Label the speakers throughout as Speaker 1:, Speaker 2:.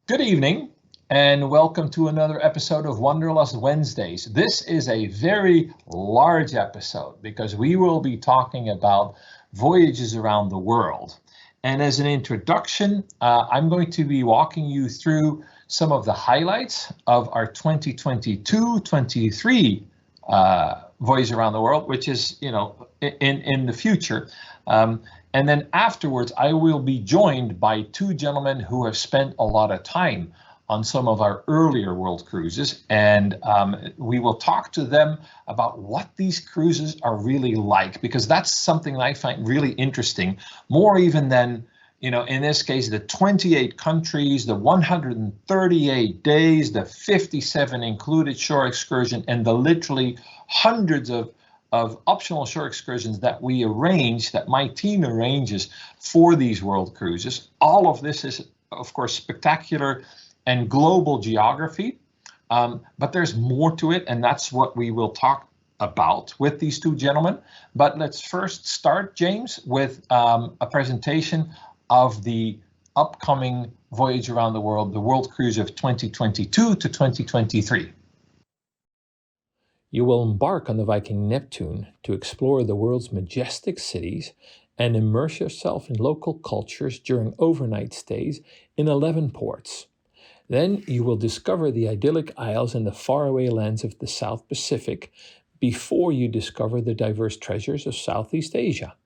Speaker 1: Good evening, and welcome to another episode of Wanderlust Wednesdays. This is a very large episode because we will be talking about voyages around the world. And as an introduction, I'm going to be walking you through some of the highlights of our 2022-23 voyage around the world, which is, in the future. And then afterwards, I will be joined by two gentlemen who have spent a lot of time on some of our earlier world cruises. And we will talk to them about what these cruises are really like, because that's something that I find really interesting, more even than, in this case, the 28 countries, the 138 days, the 57 included shore excursion, and the literally hundreds of optional shore excursions that we arrange, that my team arranges for these world cruises. All of this is, of course, spectacular and global geography, but there's more to it, and that's what we will talk about with these two gentlemen. But let's first start, James, with a presentation of the upcoming voyage around the world, the World Cruise of 2022 to 2023.
Speaker 2: You will embark on the Viking Neptune to explore the world's majestic cities and immerse yourself in local cultures during overnight stays in 11 ports. Then you will discover the idyllic isles and the faraway lands of the South Pacific before you discover the diverse treasures of Southeast Asia.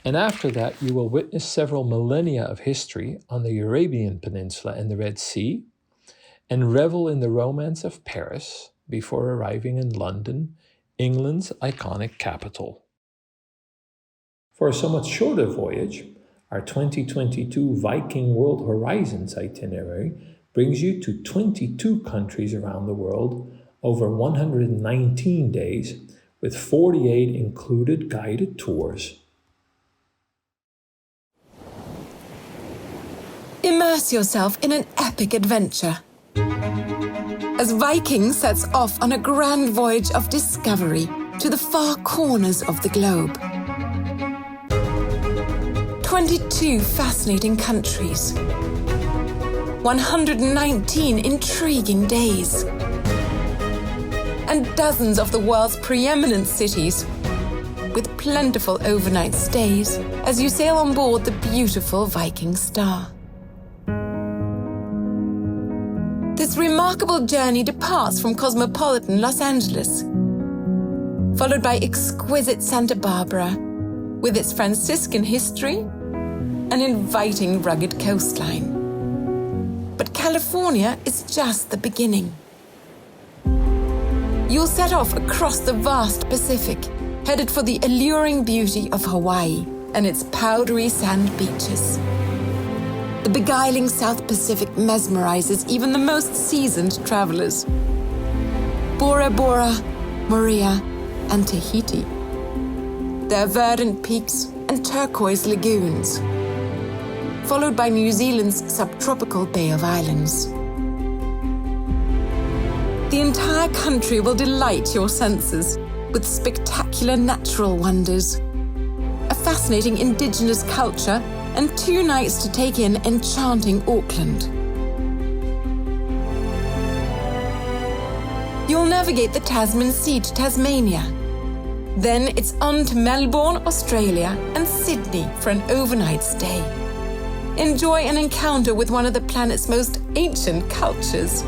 Speaker 2: And after that, you will witness several millennia of history on the Arabian Peninsula and the Red Sea, and revel in the romance of Paris before arriving in London, England's iconic capital. For a somewhat shorter voyage, our 2022 Viking World Horizons itinerary brings you to 22 countries around the world over 119 days, with 48 included guided tours.
Speaker 3: Immerse yourself in an epic adventure as Viking sets off on a grand voyage of discovery to the far corners of the globe. 22 fascinating countries, 119 intriguing days, and dozens of the world's preeminent cities, with plentiful overnight stays as you sail on board the beautiful Viking Star. This remarkable journey departs from cosmopolitan Los Angeles, followed by exquisite Santa Barbara, with its Franciscan history and inviting rugged coastline. But California is just the beginning. You'll set off across the vast Pacific, headed for the alluring beauty of Hawaii and its powdery sand beaches. The beguiling South Pacific mesmerizes even the most seasoned travelers. Bora Bora, Moorea, and Tahiti. Their verdant peaks and turquoise lagoons, followed by New Zealand's subtropical Bay of Islands. The entire country will delight your senses with spectacular natural wonders, a fascinating indigenous culture, and 2 nights to take in enchanting Auckland. You'll navigate the Tasman Sea to Tasmania. Then it's on to Melbourne, Australia, and Sydney for an overnight stay. Enjoy an encounter with one of the planet's most ancient cultures,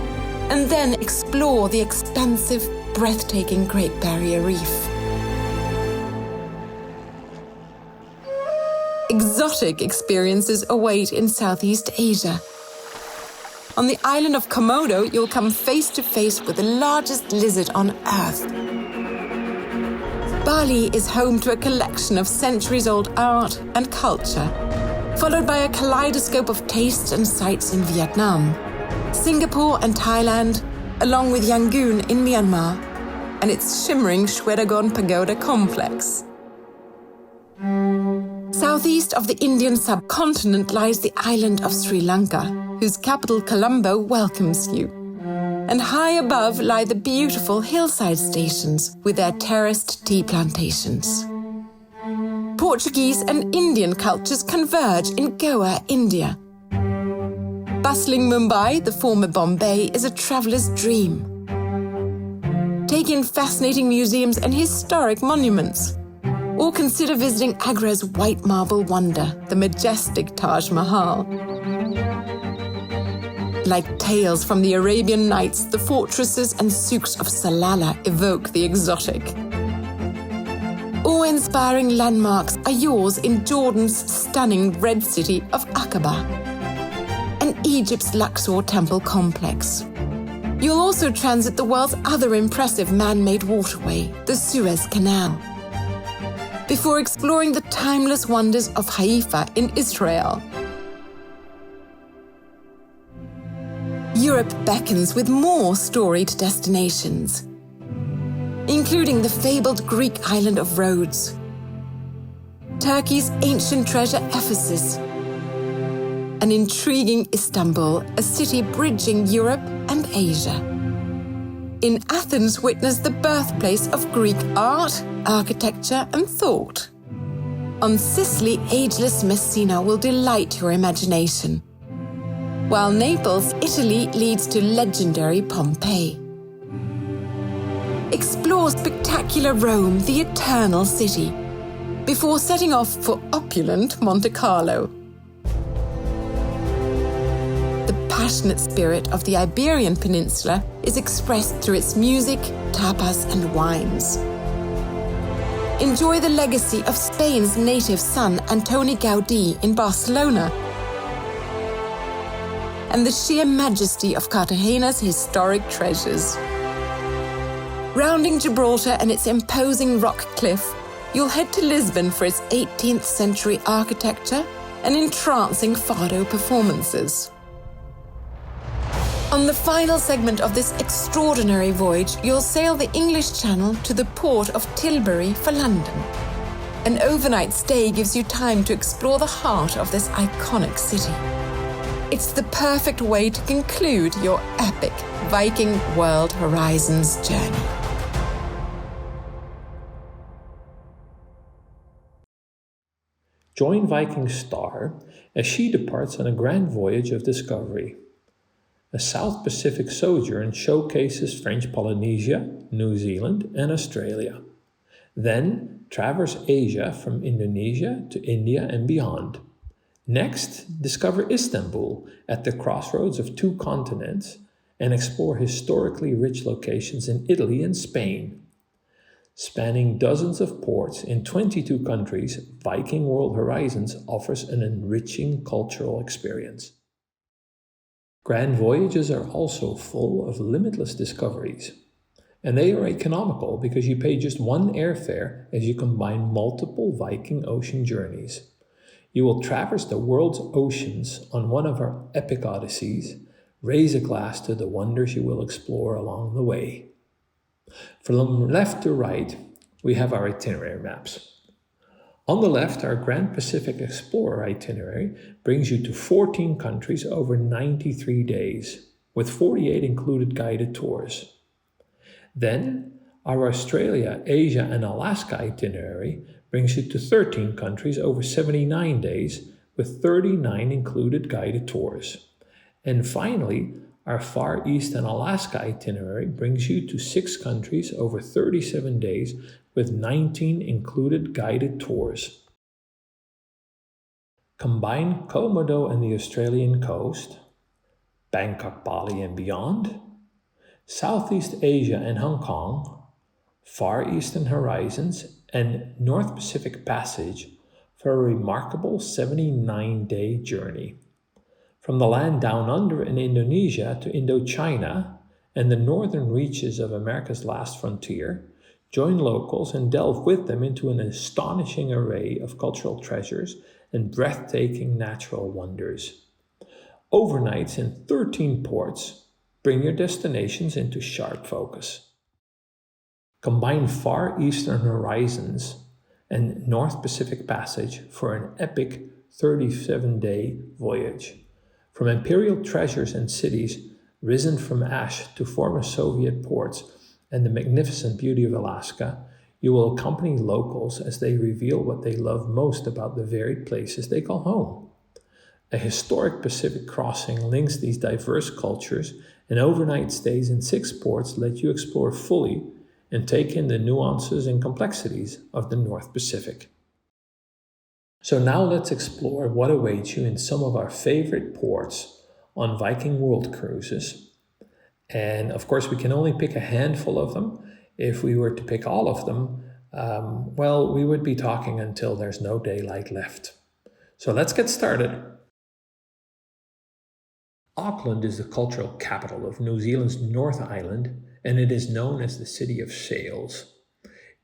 Speaker 3: and then explore the expansive, breathtaking Great Barrier Reef. Exotic experiences await in Southeast Asia. On the island of Komodo, you'll come face to face with the largest lizard on Earth. Bali is home to a collection of centuries-old art and culture, followed by a kaleidoscope of tastes and sights in Vietnam, Singapore and Thailand, along with Yangon in Myanmar, and its shimmering Shwedagon Pagoda complex. Southeast of the Indian subcontinent lies the island of Sri Lanka, whose capital Colombo welcomes you. And high above lie the beautiful hillside stations with their terraced tea plantations. Portuguese and Indian cultures converge in Goa, India. Bustling Mumbai, the former Bombay, is a traveller's dream. Take in fascinating museums and historic monuments. Or consider visiting Agra's white marble wonder, the majestic Taj Mahal. Like tales from the Arabian Nights, the fortresses and souks of Salalah evoke the exotic. Awe-inspiring landmarks are yours in Jordan's stunning Red City of Aqaba and Egypt's Luxor Temple Complex. You'll also transit the world's other impressive man-made waterway, the Suez Canal, before exploring the timeless wonders of Haifa in Israel. Europe beckons with more storied destinations, including the fabled Greek island of Rhodes, Turkey's ancient treasure Ephesus, an intriguing Istanbul, a city bridging Europe and Asia. In Athens, witness the birthplace of Greek art, architecture, and thought. On Sicily, ageless Messina will delight your imagination, while Naples, Italy, leads to legendary Pompeii. Explore spectacular Rome, the eternal city, before setting off for opulent Monte Carlo. The passionate spirit of the Iberian Peninsula is expressed through its music, tapas, and wines. Enjoy the legacy of Spain's native son, Antoni Gaudí, in Barcelona, and the sheer majesty of Cartagena's historic treasures. Rounding Gibraltar and its imposing rock cliff, you'll head to Lisbon for its 18th century architecture and entrancing fado performances. On the final segment of this extraordinary voyage, you'll sail the English Channel to the port of Tilbury for London. An overnight stay gives you time to explore the heart of this iconic city. It's the perfect way to conclude your epic Viking World Horizons journey.
Speaker 2: Join Viking Star as she departs on a grand voyage of discovery. A South Pacific sojourn showcases French Polynesia, New Zealand, and Australia. Then traverse Asia from Indonesia to India and beyond. Next, discover Istanbul at the crossroads of two continents and explore historically rich locations in Italy and Spain. Spanning dozens of ports in 22 countries, Viking World Horizons offers an enriching cultural experience. Grand voyages are also full of limitless discoveries. And they are economical because you pay just one airfare as you combine multiple Viking ocean journeys. You will traverse the world's oceans on one of our epic odysseys, raise a glass to the wonders you will explore along the way. From left to right, we have our itinerary maps. On the left, our Grand Pacific Explorer itinerary brings you to 14 countries over 93 days, with 48 included guided tours. Then, our Australia, Asia, and Alaska itinerary brings you to 13 countries over 79 days, with 39 included guided tours. And finally, our Far East and Alaska itinerary brings you to 6 countries over 37 days, with 19 included guided tours. Combine Komodo and the Australian coast, Bangkok, Bali and beyond, Southeast Asia and Hong Kong, Far Eastern Horizons, and North Pacific Passage for a remarkable 79-day journey. From the land down under in Indonesia to Indochina and the northern reaches of America's last frontier, join locals and delve with them into an astonishing array of cultural treasures and breathtaking natural wonders. Overnights in 13 ports bring your destinations into sharp focus. Combine Far Eastern Horizons and North Pacific Passage for an epic 37-day voyage. From imperial treasures and cities risen from ash to former Soviet ports and the magnificent beauty of Alaska, you will accompany locals as they reveal what they love most about the varied places they call home. A historic Pacific crossing links these diverse cultures, and overnight stays in 6 ports let you explore fully and take in the nuances and complexities of the North Pacific. So now let's explore what awaits you in some of our favorite ports on Viking World Cruises. And of course, we can only pick a handful of them. If we were to pick all of them, we would be talking until there's no daylight left. So let's get started. Auckland is the cultural capital of New Zealand's North Island, and it is known as the City of Sails.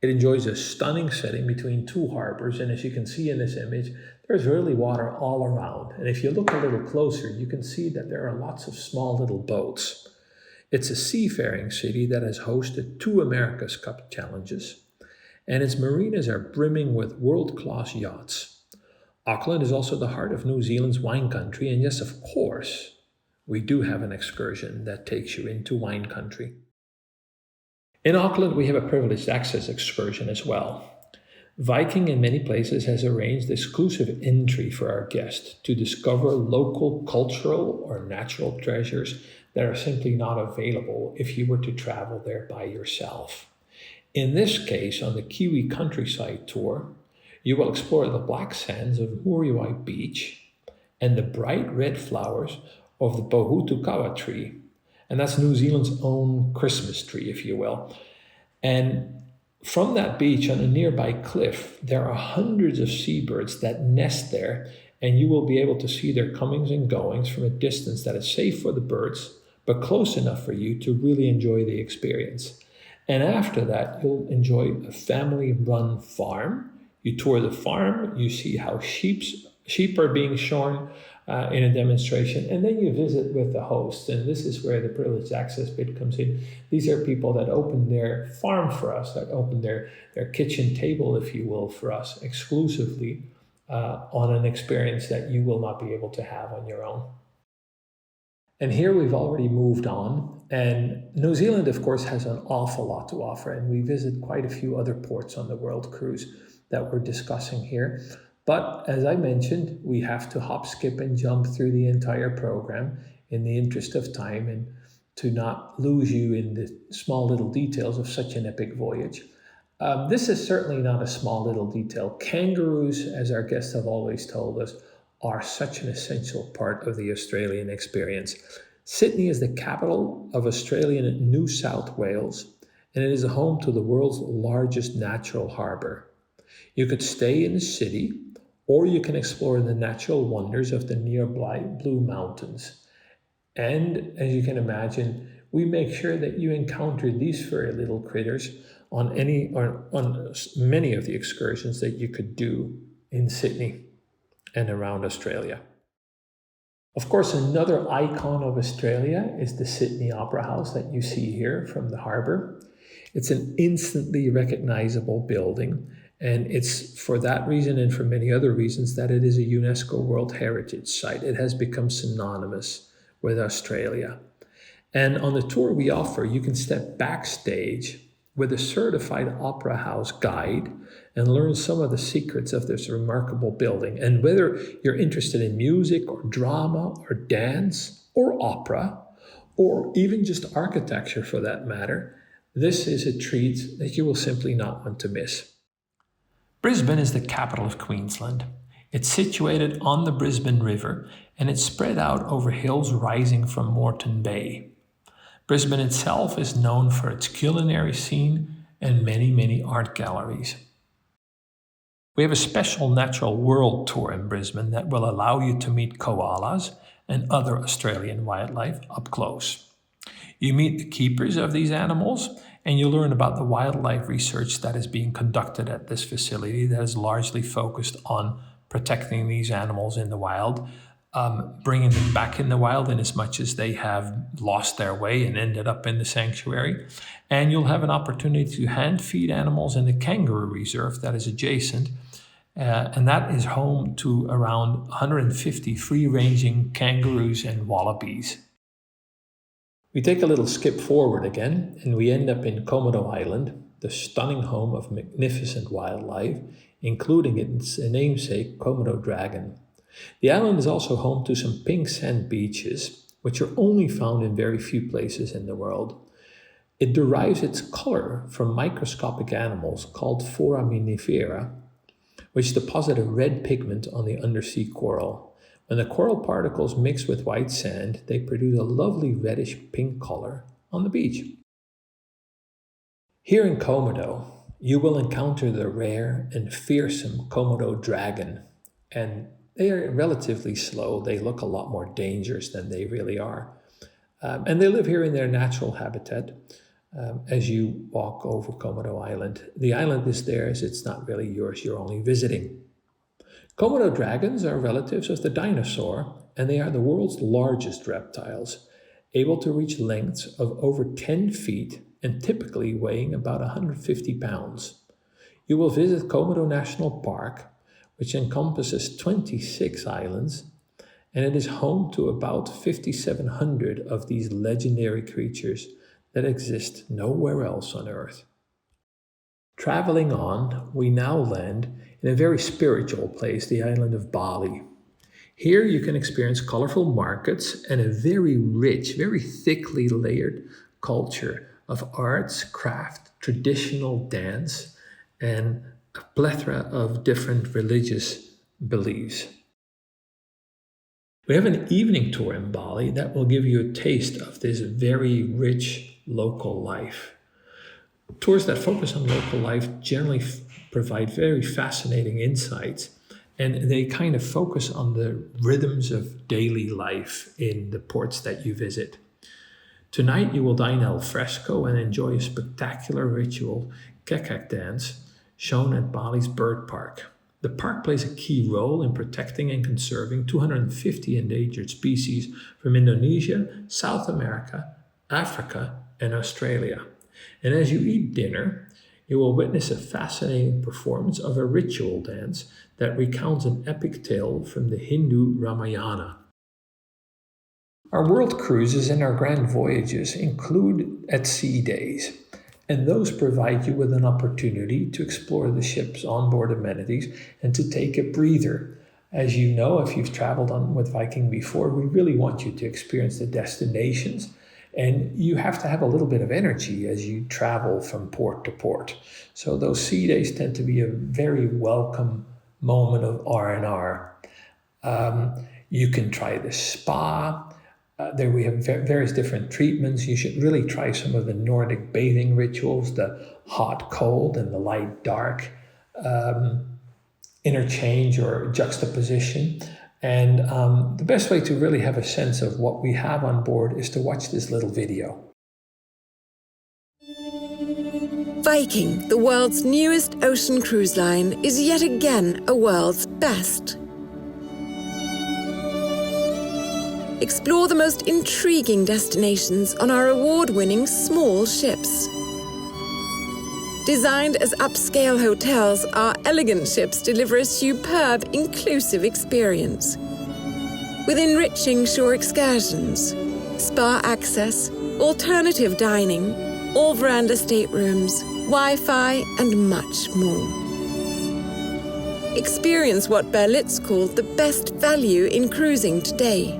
Speaker 2: It enjoys a stunning setting between 2 harbors, and as you can see in this image, there's really water all around. And if you look a little closer, you can see that there are lots of small little boats. It's a seafaring city that has hosted 2 America's Cup challenges, and its marinas are brimming with world-class yachts. Auckland is also the heart of New Zealand's wine country, and yes, of course, we do have an excursion that takes you into wine country. In Auckland, we have a privileged access excursion as well. Viking in many places has arranged exclusive entry for our guests to discover local cultural or natural treasures that are simply not available if you were to travel there by yourself. In this case, on the Kiwi Countryside Tour, you will explore the black sands of Muriwai Beach and the bright red flowers of the Pohutukawa tree. And that's New Zealand's own Christmas tree, if you will. And from that beach on a nearby cliff, there are hundreds of seabirds that nest there, and you will be able to see their comings and goings from a distance that is safe for the birds, but close enough for you to really enjoy the experience. And after that, you'll enjoy a family-run farm. You tour the farm, you see how sheep are being shorn in a demonstration, and then you visit with the hosts. And this is where the privileged access bit comes in. These are people that open their farm for us, that open their kitchen table, if you will, for us exclusively on an experience that you will not be able to have on your own. And here we've already moved on, and New Zealand, of course, has an awful lot to offer, and we visit quite a few other ports on the World Cruise that we're discussing here. But as I mentioned, we have to hop, skip, and jump through the entire program in the interest of time and to not lose you in the small little details of such an epic voyage. This is certainly not a small little detail. Kangaroos, as our guests have always told us, are such an essential part of the Australian experience. Sydney is the capital of Australian New South Wales, and it is home to the world's largest natural harbour. You could stay in the city, or you can explore the natural wonders of the nearby Blue Mountains. And as you can imagine, we make sure that you encounter these furry little critters on many of the excursions that you could do in Sydney and around Australia. Of course, another icon of Australia is the Sydney Opera House that you see here from the harbour. It's an instantly recognizable building, and it's for that reason and for many other reasons that it is a UNESCO World Heritage Site. It has become synonymous with Australia. And on the tour we offer, you can step backstage with a certified opera house guide and learn some of the secrets of this remarkable building. And whether you're interested in music or drama or dance or opera, or even just architecture for that matter, this is a treat that you will simply not want to miss. Brisbane is the capital of Queensland. It's situated on the Brisbane River, and it's spread out over hills rising from Moreton Bay. Brisbane itself is known for its culinary scene and many art galleries. We have a special natural world tour in Brisbane that will allow you to meet koalas and other Australian wildlife up close. You meet the keepers of these animals, and you learn about the wildlife research that is being conducted at this facility that is largely focused on protecting these animals in the wild, bringing them back in the wild in as much as they have lost their way and ended up in the sanctuary. And you'll have an opportunity to hand feed animals in the kangaroo reserve that is adjacent, and that is home to around 150 free-ranging kangaroos and wallabies. We take a little skip forward again, and we end up in Komodo Island, the stunning home of magnificent wildlife, including its namesake Komodo dragon. The island is also home to some pink sand beaches, which are only found in very few places in the world. It derives its color from microscopic animals called foraminifera, which deposit a red pigment on the undersea coral. When the coral particles mix with white sand, they produce a lovely reddish pink color on the beach. Here in Komodo, you will encounter the rare and fearsome Komodo dragon, and they are relatively slow. They look a lot more dangerous than they really are. And they live here in their natural habitat. As you walk over Komodo Island, the island is theirs, it's not really yours, you're only visiting. Komodo dragons are relatives of the dinosaur, and they are the world's largest reptiles, able to reach lengths of over 10 feet and typically weighing about 150 pounds. You will visit Komodo National Park, which encompasses 26 islands, and it is home to about 5,700 of these legendary creatures that exist nowhere else on Earth. Traveling on, we now land in a very spiritual place, the island of Bali. Here you can experience colorful markets and a very rich, very thickly layered culture of arts, craft, traditional dance, and a plethora of different religious beliefs. We have an evening tour in Bali that will give you a taste of this very rich local life. Tours that focus on local life generally provide very fascinating insights, and they kind of focus on the rhythms of daily life in the ports that you visit. Tonight you will dine al fresco and enjoy a spectacular ritual kekak dance shown at Bali's bird park. The park plays a key role in protecting and conserving 250 endangered species from Indonesia, South America, Africa, and Australia. And as you eat dinner, you will witness a fascinating performance of a ritual dance that recounts an epic tale from the Hindu Ramayana. Our world cruises and our grand voyages include at-sea days, and those provide you with an opportunity to explore the ship's onboard amenities and to take a breather. As you know, if you've traveled on with Viking before, we really want you to experience the destinations, and you have to have a little bit of energy as you travel from port to port. So those sea days tend to be a very welcome moment of R&R. You can try the spa. There we have various different treatments. You should really try some of the Nordic bathing rituals, the hot, cold, and the light, dark interchange or juxtaposition. And the best way to really have a sense of what we have on board is to watch this little video.
Speaker 3: Viking, the world's newest ocean cruise line, is yet again a world's best. Explore the most intriguing destinations on our award-winning small ships. Designed as upscale hotels, our elegant ships deliver a superb, inclusive experience. With enriching shore excursions, spa access, alternative dining, all veranda staterooms, Wi-Fi, and much more. Experience what Berlitz called the best value in cruising today.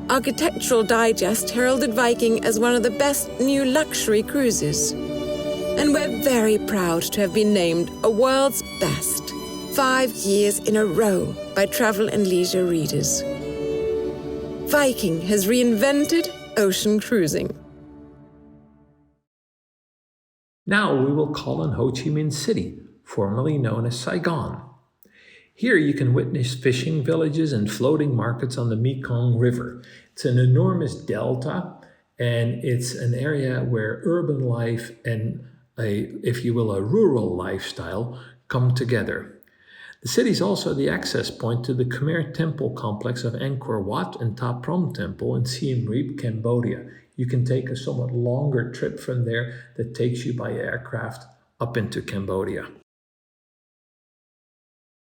Speaker 3: Architectural Digest heralded Viking as one of the best new luxury cruises. And we're very proud to have been named a world's best 5 years in a row by Travel and Leisure readers. Viking has reinvented ocean cruising.
Speaker 2: Now we will call on Ho Chi Minh City, formerly known as Saigon. Here you can witness fishing villages and floating markets on the Mekong River. It's an enormous delta, and it's an area where urban life and if you will, a rural lifestyle come together. The city is also the access point to the Khmer temple complex of Angkor Wat and Ta Prohm Temple in Siem Reap, Cambodia. You can take a somewhat longer trip from there that takes you by aircraft up into Cambodia.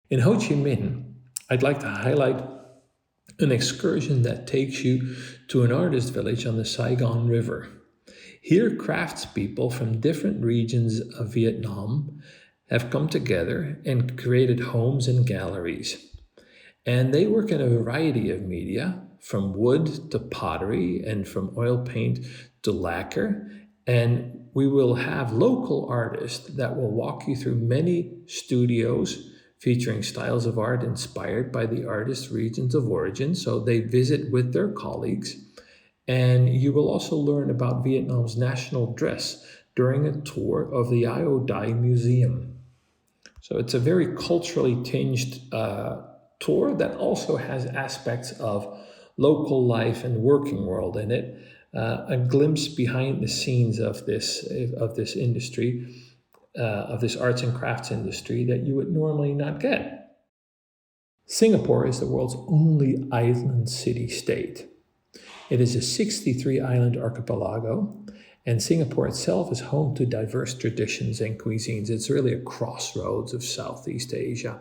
Speaker 2: In Ho Chi Minh, I'd like to highlight an excursion that takes you to an artist village on the Saigon River. Here, craftspeople from different regions of Vietnam have come together and created homes and galleries. And they work in a variety of media, from wood to pottery and from oil paint to lacquer. And we will have local artists that will walk you through many studios featuring styles of art inspired by the artist's regions of origin. So they visit with their colleagues. And you will also learn about Vietnam's national dress during a tour of the Ao Dai Museum. So it's a very culturally tinged tour that also has aspects of local life and working world in it. A glimpse behind the scenes of this industry, of this arts and crafts industry that you would normally not get. Singapore is the world's only island city-state. It is a 63-island archipelago, and Singapore itself is home to diverse traditions and cuisines. It's really a crossroads of Southeast Asia.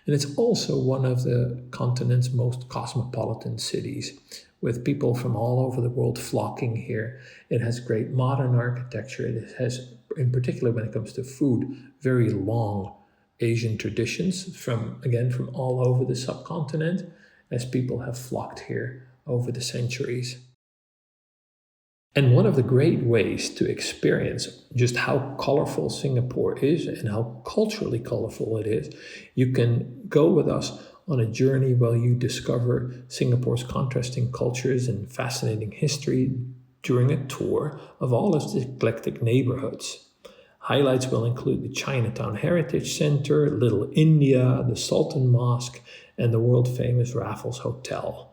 Speaker 2: And it's also one of the continent's most cosmopolitan cities, with people from all over the world flocking here. It has great modern architecture. It has, in particular when it comes to food, very long Asian traditions from all over the subcontinent, as people have flocked here over the centuries. And one of the great ways to experience just how colorful Singapore is and how culturally colorful it is, you can go with us on a journey while you discover Singapore's contrasting cultures and fascinating history during a tour of all its eclectic neighborhoods. Highlights will include the Chinatown Heritage Center, Little India, the Sultan Mosque, and the world-famous Raffles Hotel.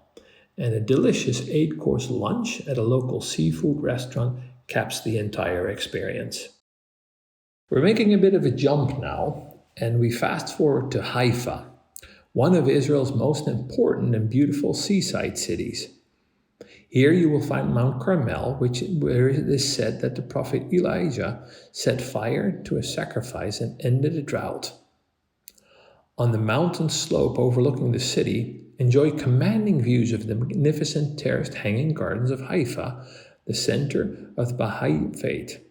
Speaker 2: And a delicious 8-course lunch at a local seafood restaurant caps the entire experience. We're making a bit of a jump now, and we fast forward to Haifa, one of Israel's most important and beautiful seaside cities. Here you will find Mount Carmel, where it is said that the prophet Elijah set fire to a sacrifice and ended a drought. On the mountain slope overlooking the city, enjoy commanding views of the magnificent terraced hanging gardens of Haifa, the center of the Baha'i faith.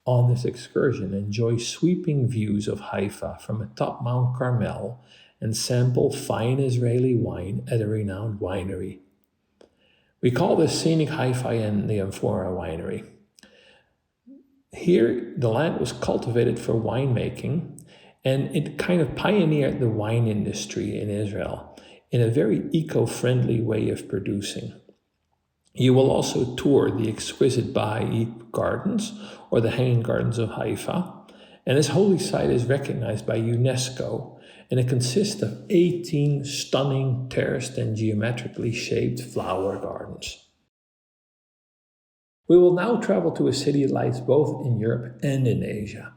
Speaker 2: On this excursion, enjoy sweeping views of Haifa from atop Mount Carmel and sample fine Israeli wine at a renowned winery. We call this Scenic Haifa and the Amphora Winery. Here, the land was cultivated for winemaking, and it kind of pioneered the wine industry in Israel in a very eco-friendly way of producing. You will also tour the exquisite Baha'i gardens, or the Hanging Gardens of Haifa, and this holy site is recognized by UNESCO, and it consists of 18 stunning terraced and geometrically shaped flower gardens. We will now travel to a city that lies both in Europe and in Asia.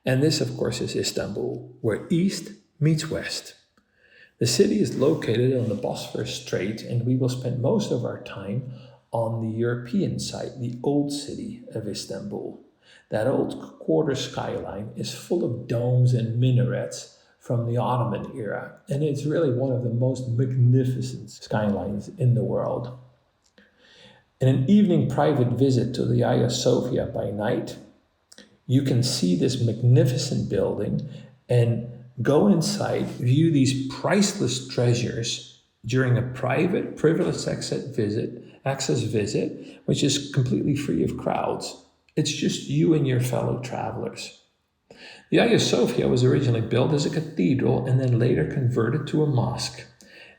Speaker 2: And this, of course, is Istanbul, where East meets West. The city is located on the Bosphorus Strait, and we will spend most of our time on the European side, the old city of Istanbul. That old quarter skyline is full of domes and minarets from the Ottoman era, and it's really one of the most magnificent skylines in the world. In an evening private visit to the Hagia Sophia by night, you can see this magnificent building and go inside, view these priceless treasures during a private, privileged access visit, which is completely free of crowds. It's just you and your fellow travelers. The Hagia Sophia was originally built as a cathedral and then later converted to a mosque.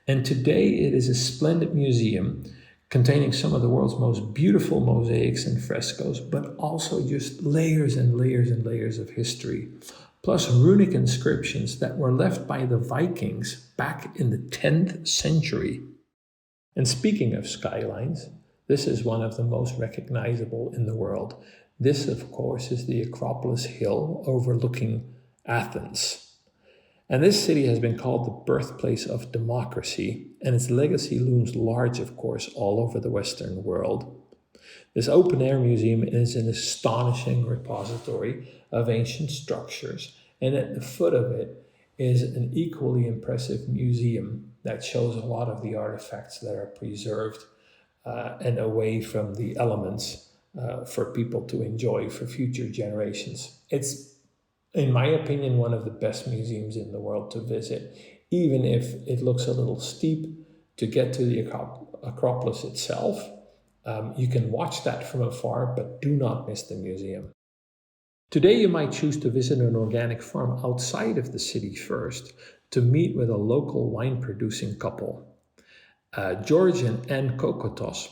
Speaker 2: And today it is a splendid museum containing some of the world's most beautiful mosaics and frescoes, but also just layers and layers and layers of history, plus runic inscriptions that were left by the Vikings back in the 10th century. And speaking of skylines, this is one of the most recognizable in the world. This, of course, is the Acropolis Hill overlooking Athens. And this city has been called the birthplace of democracy, and its legacy looms large, of course, all over the Western world. This open-air museum is an astonishing repository of ancient structures, and at the foot of it is an equally impressive museum that shows a lot of the artifacts that are preserved and away from the elements for people to enjoy for future generations. It's, in my opinion, one of the best museums in the world to visit. even if it looks a little steep to get to the Acropolis itself. You can watch that from afar, but do not miss the museum. Today you might choose to visit an organic farm outside of the city first to meet with a local wine-producing couple. George and Anne Kokotos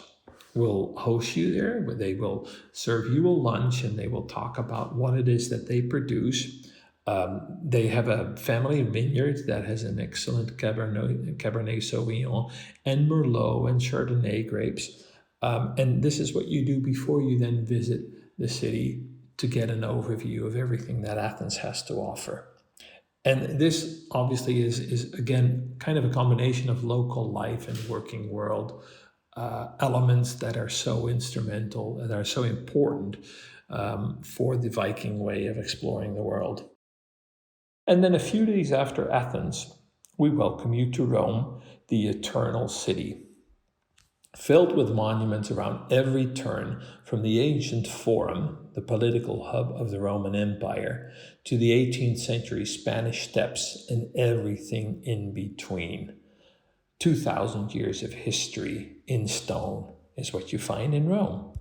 Speaker 2: will host you there, where they will serve you a lunch and they will talk about what it is that they produce. They have a family vineyard that has an excellent Cabernet Sauvignon and Merlot and Chardonnay grapes. And this is what you do before you then visit the city to get an overview of everything that Athens has to offer. And this obviously is again, kind of a combination of local life and working world elements that are so instrumental, that are so important for the Viking way of exploring the world. And then a few days after Athens, we welcome you to Rome, the eternal city, filled with monuments around every turn, from the ancient Forum, the political hub of the Roman Empire, to the 18th century Spanish steps and everything in between. 2,000 years of history in stone is what you find in Rome.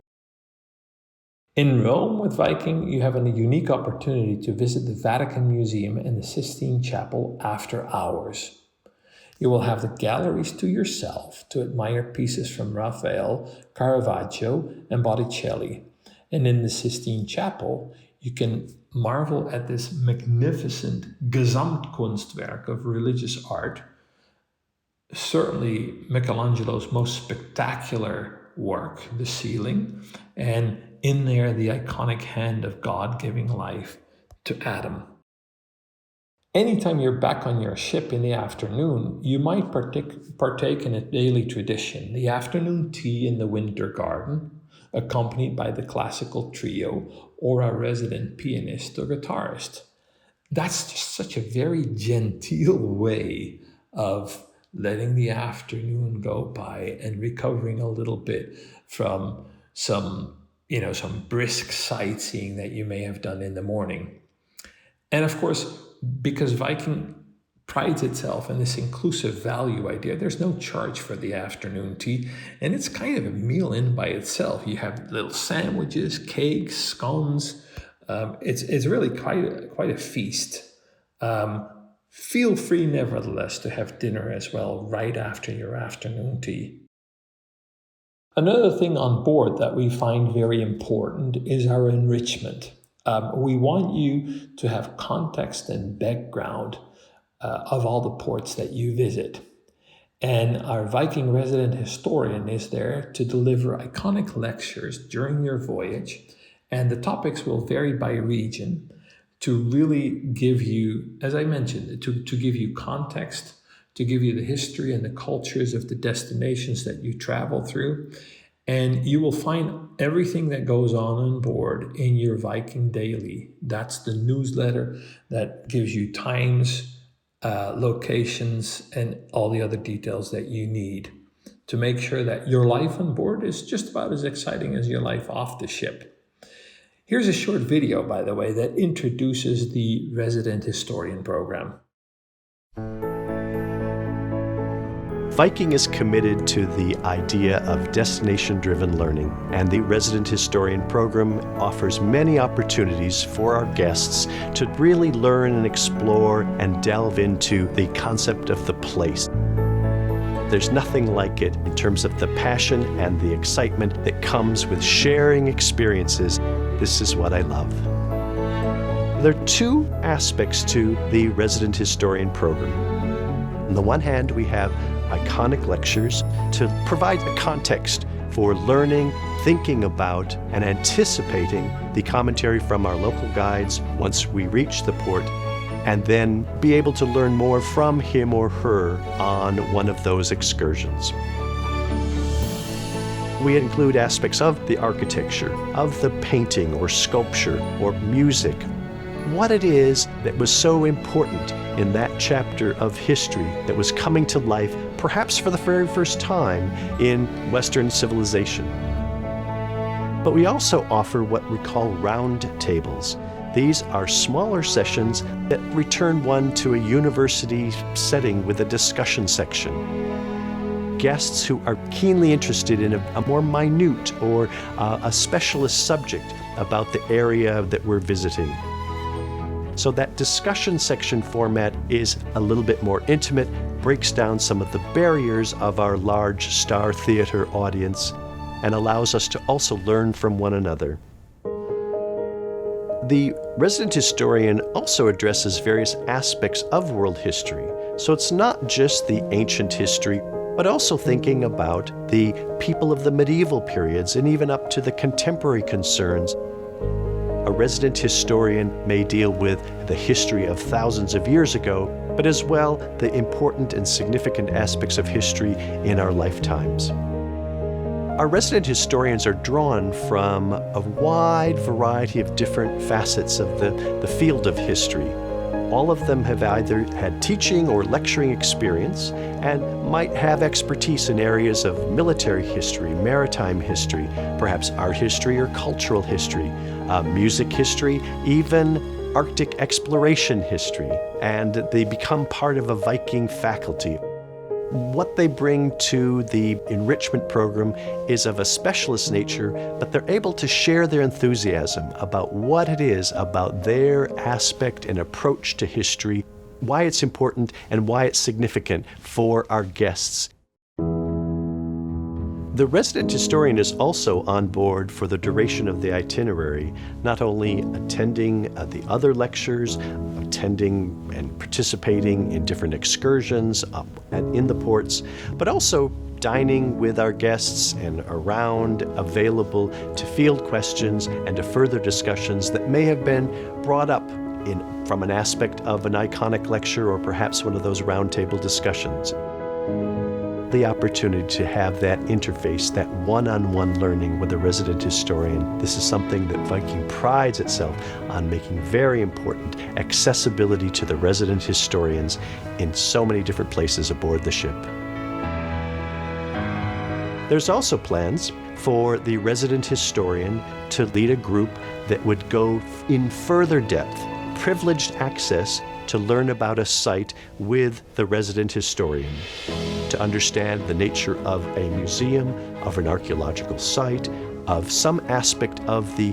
Speaker 2: In Rome with Viking, you have a unique opportunity to visit the Vatican Museum and the Sistine Chapel after hours. You will have the galleries to yourself to admire pieces from Raphael, Caravaggio, and Botticelli. And in the Sistine Chapel, you can marvel at this magnificent Gesamtkunstwerk of religious art, certainly Michelangelo's most spectacular work, the ceiling, and in there the iconic hand of God giving life to Adam. Anytime you're back on your ship in the afternoon, you might partake in a daily tradition, the afternoon tea in the Winter Garden, accompanied by the classical trio or a resident pianist or guitarist. That's just such a very genteel way of letting the afternoon go by and recovering a little bit from some brisk sightseeing that you may have done in the morning. And of course, because Viking prides itself in this inclusive value idea, there's no charge for the afternoon tea, and it's kind of a meal in by itself. You have little sandwiches, cakes, scones. It's really quite a feast. Feel free, nevertheless, to have dinner as well right after your afternoon tea. Another thing on board that we find very important is our enrichment. We want you to have context and background of all the ports that you visit. And our Viking resident historian is there to deliver iconic lectures during your voyage. And the topics will vary by region to really give you, as I mentioned, to give you context, to give you the history and the cultures of the destinations that you travel through. And you will find everything that goes on board in your Viking Daily. That's the newsletter that gives you times, locations, and all the other details that you need to make sure that your life on board is just about as exciting as your life off the ship. Here's a short video, by the way, that introduces the Resident Historian program.
Speaker 4: Viking is committed to the idea of destination-driven learning, and the Resident Historian program offers many opportunities for our guests to really learn and explore and delve into the concept of the place. There's nothing like it in terms of the passion and the excitement that comes with sharing experiences. This is what I love. There are two aspects to the Resident Historian program. On the one hand, we have iconic lectures to provide a context for learning, thinking about, and anticipating the commentary from our local guides once we reach the port, and then be able to learn more from him or her on one of those excursions. We include aspects of the architecture, of the painting or sculpture or music, what it is that was so important in that chapter of history that was coming to life, perhaps for the very first time in Western civilization. But we also offer what we call round tables. These are smaller sessions that return one to a university setting with a discussion section. Guests who are keenly interested in a more minute or a specialist subject about the area that we're visiting. So that discussion section format is a little bit more intimate, breaks down some of the barriers of our large Star Theatre audience, and allows us to also learn from one another. The resident historian also addresses various aspects of world history. So it's not just the ancient history, but also thinking about the people of the medieval periods and even up to the contemporary concerns. A resident historian may deal with the history of thousands of years ago, but as well the important and significant aspects of history in our lifetimes. Our resident historians are drawn from a wide variety of different facets of the field of history. All of them have either had teaching or lecturing experience and might have expertise in areas of military history, maritime history, perhaps art history or cultural history, music history, even Arctic exploration history, and they become part of a Viking faculty. What they bring to the enrichment program is of a specialist nature, but they're able to share their enthusiasm about what it is about their aspect and approach to history, why it's important, and why it's significant for our guests. The resident historian is also on board for the duration of the itinerary, not only attending the other lectures, attending and participating in different excursions up and in the ports, but also dining with our guests and around, available to field questions and to further discussions that may have been brought up from an aspect of an iconic lecture or perhaps one of those roundtable discussions. The opportunity to have that interface, that one-on-one learning with a resident historian. This is something that Viking prides itself on making very important, accessibility to the resident historians in so many different places aboard the ship. There's also plans for the resident historian to lead a group that would go in further depth, privileged access to learn about a site with the resident historian, to understand the nature of a museum, of an archaeological site, of some aspect of the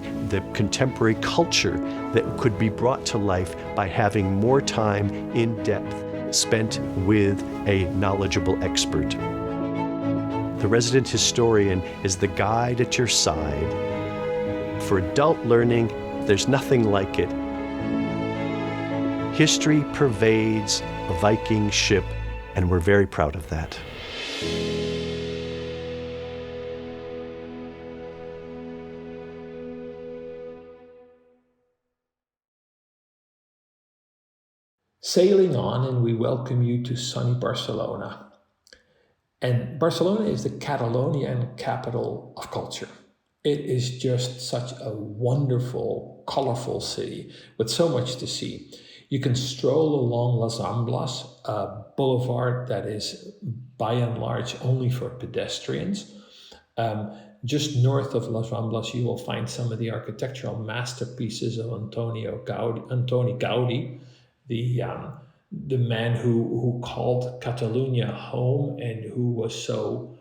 Speaker 4: contemporary culture that could be brought to life by having more time in depth spent with a knowledgeable expert. The resident historian is the guide at your side. For adult learning, there's nothing like it. History pervades a Viking ship, and we're very proud of that.
Speaker 2: Sailing on, and we welcome you to sunny Barcelona. And Barcelona is the Catalonian capital of culture. It is just such a wonderful, colorful city with so much to see. You can stroll along Las Ramblas, a boulevard that is by and large only for pedestrians. Just north of Las Ramblas, you will find some of the architectural masterpieces of Antoni Gaudi, the man who called Catalonia home and who was so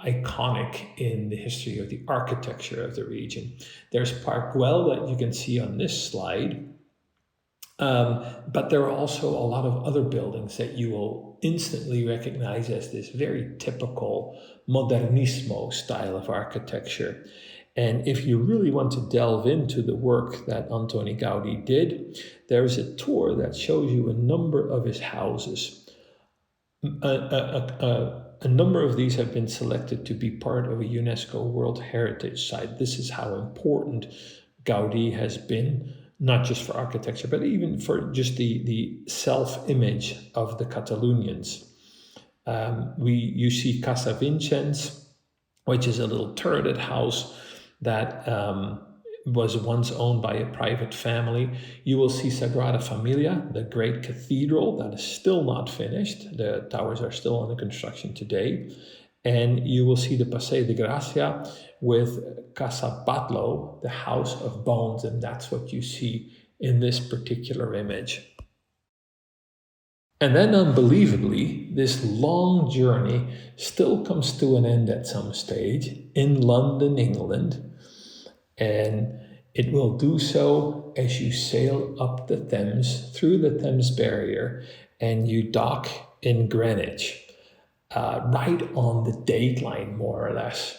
Speaker 2: iconic in the history of the architecture of the region. There's Park Güell that you can see on this slide. But there are also a lot of other buildings that you will instantly recognize as this very typical modernismo style of architecture. And if you really want to delve into the work that Antoni Gaudi did, there is a tour that shows you a number of his houses. A number of these have been selected to be part of a UNESCO World Heritage Site. This is how important Gaudi has been, not just for architecture, but even for just the self-image of the Catalonians. You see Casa Vincennes, which is a little turreted house that was once owned by a private family. You will see Sagrada Familia, the great cathedral that is still not finished. The towers are still under construction today. And you will see the Paseo de Gracia with Casa Batlló, the House of Bones, and that's what you see in this particular image. And then unbelievably, this long journey still comes to an end at some stage in London, England, and it will do so as you sail up the Thames, through the Thames barrier, and you dock in Greenwich, right on the dateline, more or less.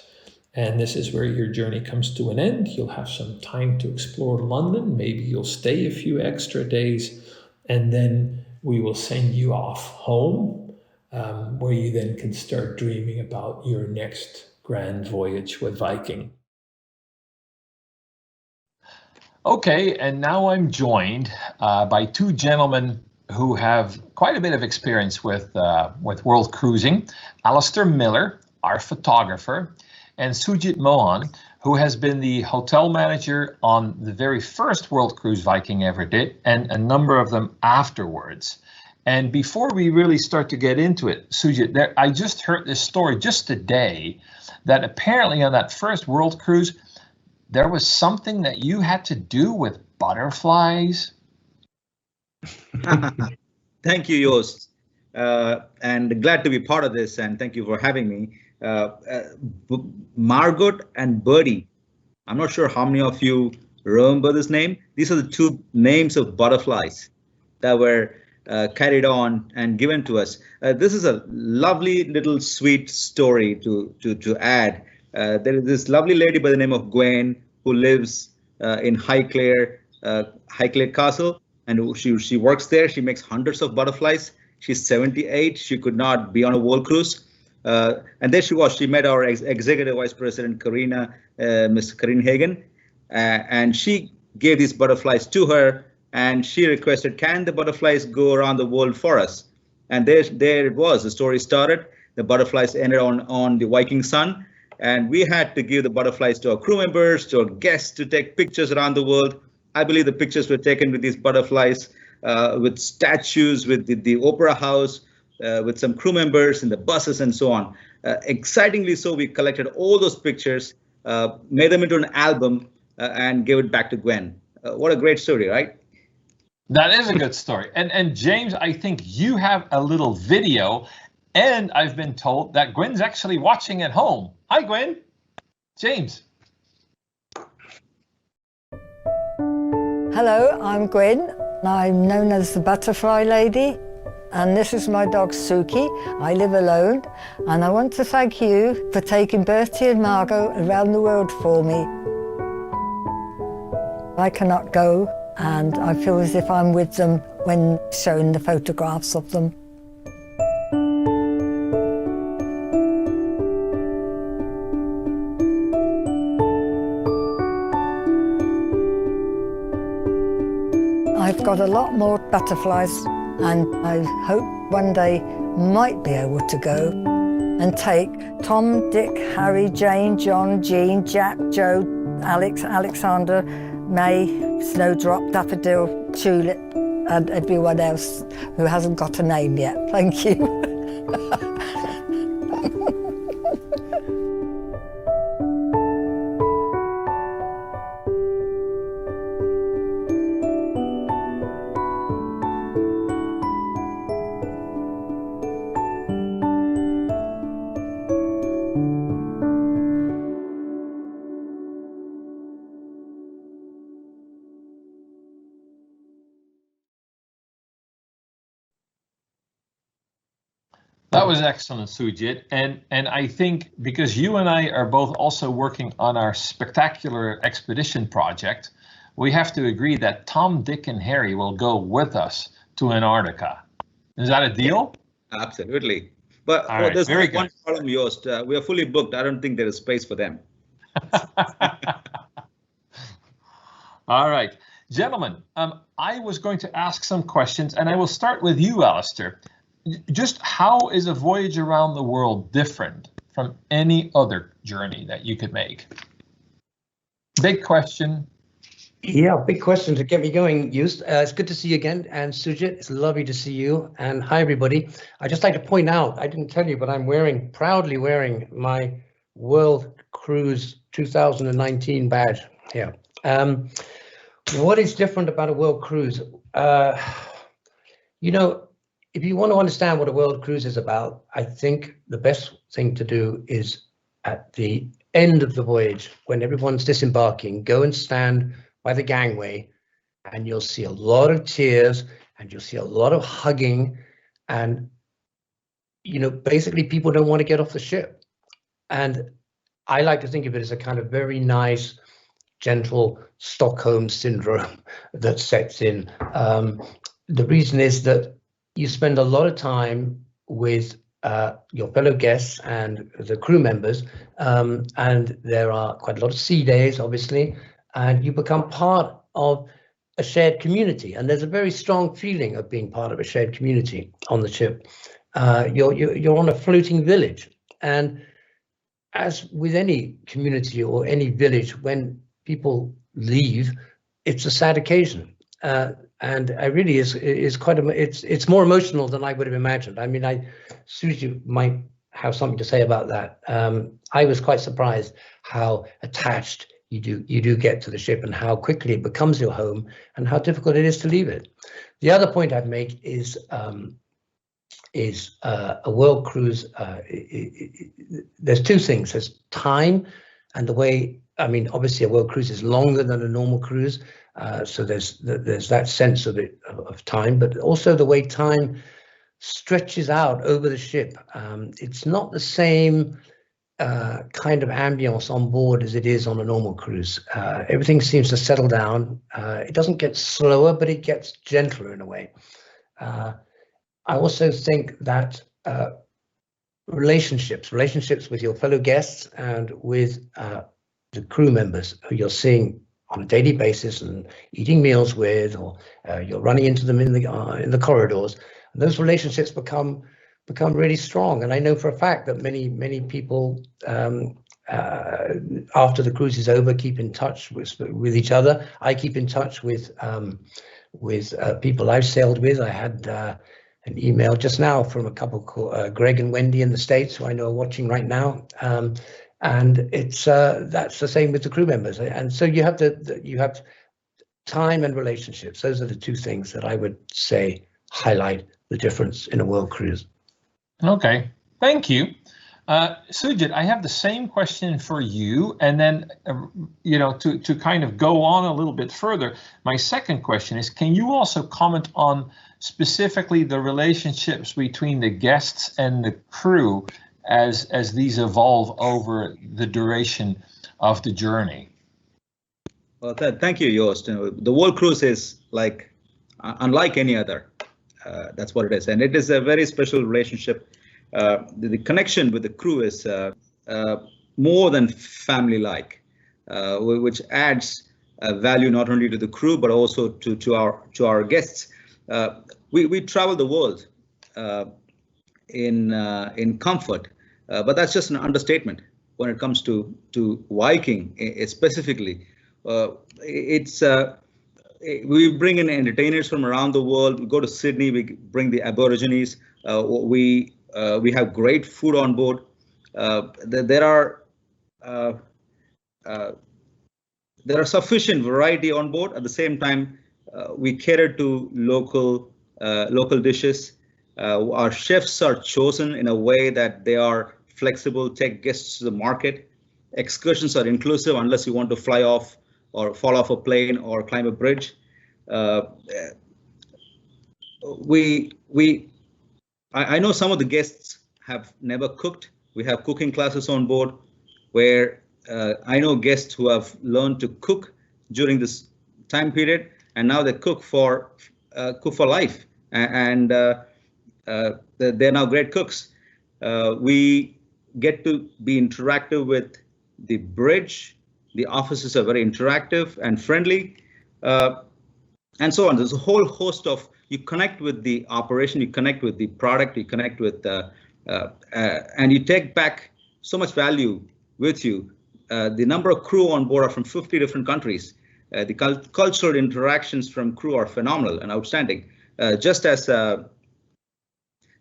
Speaker 2: And this is where your journey comes to an end. You'll have some time to explore London. Maybe you'll stay a few extra days, and then we will send you off home, where you then can start dreaming about your next grand voyage with Viking.
Speaker 1: Okay, and now I'm joined by two gentlemen who have quite a bit of experience with world cruising. Alastair Miller, our photographer, and Sujith Mohan, who has been the hotel manager on the very first world cruise Viking ever did, and a number of them afterwards. And before we really start to get into it, Sujith, I just heard this story just today that apparently on that first world cruise, there was something that you had to do with butterflies.
Speaker 5: Thank you, Joost, and glad to be part of this, and thank you for having me. Margot and Birdie, I'm not sure how many of you remember this name. These are the two names of butterflies that were carried on and given to us. This is a lovely little sweet story to add. There is this lovely lady by the name of Gwen who lives in Highclere Castle, and she works there. She makes hundreds of butterflies. She's 78. She could not be on a world cruise. And there she was. She met our executive vice president, Miss Corinne Hagen, and she gave these butterflies to her. And she requested, can the butterflies go around the world for us? And there it was. The story started. The butterflies ended on the Viking Sun. And we had to give the butterflies to our crew members, to our guests, to take pictures around the world. I believe the pictures were taken with these butterflies, with statues, with the Opera House, with some crew members in the buses and so on. Excitingly so, we collected all those pictures, made them into an album, and gave it back to Gwen. What a great story, right?
Speaker 1: That is a good story. And James, I think you have a little video, and I've been told that Gwen's actually watching at home. Hi, Gwen. James.
Speaker 6: Hello, I'm Gwen. I'm known as the Butterfly Lady, and this is my dog Suki. I live alone, and I want to thank you for taking Bertie and Margot around the world for me. I cannot go, and I feel as if I'm with them when showing the photographs of them. I've got a lot more butterflies, and I hope one day might be able to go and take Tom, Dick, Harry, Jane, John, Jean, Jack, Joe, Alex, Alexander, May, Snowdrop, Daffodil, Tulip, and everyone else who hasn't got a name yet. Thank you.
Speaker 1: That was excellent, Sujith. And I think because you and I are both also working on our spectacular expedition project, we have to agree that Tom, Dick, and Harry will go with us to Antarctica. Is that a deal?
Speaker 5: Absolutely. But
Speaker 1: right,
Speaker 5: there's
Speaker 1: very
Speaker 5: one
Speaker 1: good.
Speaker 5: problem, Joost. We are fully booked. I don't think there is space for them.
Speaker 1: All right, gentlemen, I was going to ask some questions, and I will start with you, Alastair. Just how is a voyage around the world different from any other journey that you could make? Big question.
Speaker 7: Yeah, big question to get me going, Joost. It's good to see you again. And Sujith, it's lovely to see you. And hi, everybody. I'd just like to point out, I didn't tell you, but I'm proudly wearing my World Cruise 2019 badge here. What is different about a world cruise? You know, if you want to understand what a world cruise is about, I think the best thing to do is at the end of the voyage, when everyone's disembarking, go and stand by the gangway, and you'll see a lot of tears, and you'll see a lot of hugging, and you know, basically people don't want to get off the ship. And I like to think of it as a kind of very nice, gentle Stockholm syndrome that sets in. The reason is that you spend a lot of time with your fellow guests and the crew members, and there are quite a lot of sea days, obviously, and you become part of a shared community. And there's a very strong feeling of being part of a shared community on the ship. You're on a floating village, and as with any community or any village, when people leave, it's a sad occasion. And it really is quite it's more emotional than I would have imagined. I mean, Sujith might have something to say about that. I was quite surprised how attached you do get to the ship, and how quickly it becomes your home, and how difficult it is to leave it. The other point I'd make is a world cruise. There's two things. There's time, and the way. I mean, obviously, a world cruise is longer than a normal cruise. So there's that sense of it of time, but also the way time stretches out over the ship. It's not the same kind of ambience on board as it is on a normal cruise. Everything seems to settle down. It doesn't get slower, but it gets gentler in a way. I also think that relationships with your fellow guests and with the crew members who you're seeing on a daily basis and eating meals with, or you're running into them in the corridors, and those relationships become really strong. And I know for a fact that many people after the cruise is over keep in touch with each other. I keep in touch with people I've sailed with. I had an email just now from a couple called Greg and Wendy in the States, who I know are watching right now. And it's that's the same with the crew members. And so you have time and relationships. Those are the two things that I would say highlight the difference in a world cruise.
Speaker 1: Okay, thank you. Sujith, I have the same question for you, and then to kind of go on a little bit further, my second question is, can you also comment on specifically the relationships between the guests and the crew as these evolve over the duration of the journey?
Speaker 5: Well, thank you, Joost. The world cruise is like unlike any other. That's what it is, and it is a very special relationship. The connection with the crew is more than family-like, which adds value not only to the crew but also to our guests. We travel the world in comfort, but that's just an understatement when it comes to Viking specifically. We bring in entertainers from around the world. We go to Sydney, we bring the Aborigines. We have great food on board. There are sufficient variety on board. At the same time, we cater to local dishes. Our chefs are chosen in a way that they are flexible, take guests to the market. Excursions are inclusive unless you want to fly off or fall off a plane or climb a bridge. I know some of the guests have never cooked. We have cooking classes on board where I know guests who have learned to cook during this time period, and now they cook for life, and they're now great cooks. We get to be interactive with the bridge. The offices are very interactive and friendly, and so on. There's a whole host of, you connect with the operation, you connect with the product, you connect with, and you take back so much value with you. The number of crew on board are from 50 different countries. The cultural interactions from crew are phenomenal and outstanding. Just as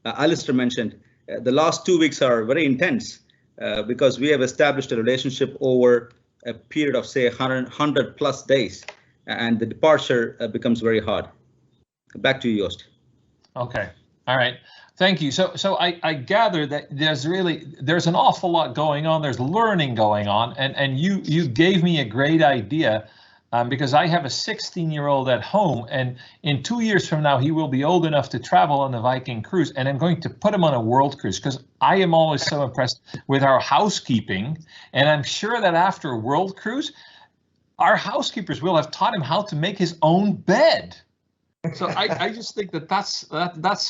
Speaker 5: Alastair mentioned, the last 2 weeks are very intense because we have established a relationship over a period of say 100 plus days. and the departure becomes very hard. Back to you, Joost.
Speaker 1: Okay. All right. Thank you. So I gather that there's an awful lot going on. There's learning going on, and you gave me a great idea, because I have a 16-year-old at home, and in 2 years from now he will be old enough to travel on the Viking cruise, and I'm going to put him on a world cruise because I am always so impressed with our housekeeping, and I'm sure that after a world cruise, our housekeepers will have taught him how to make his own bed. So I just think that's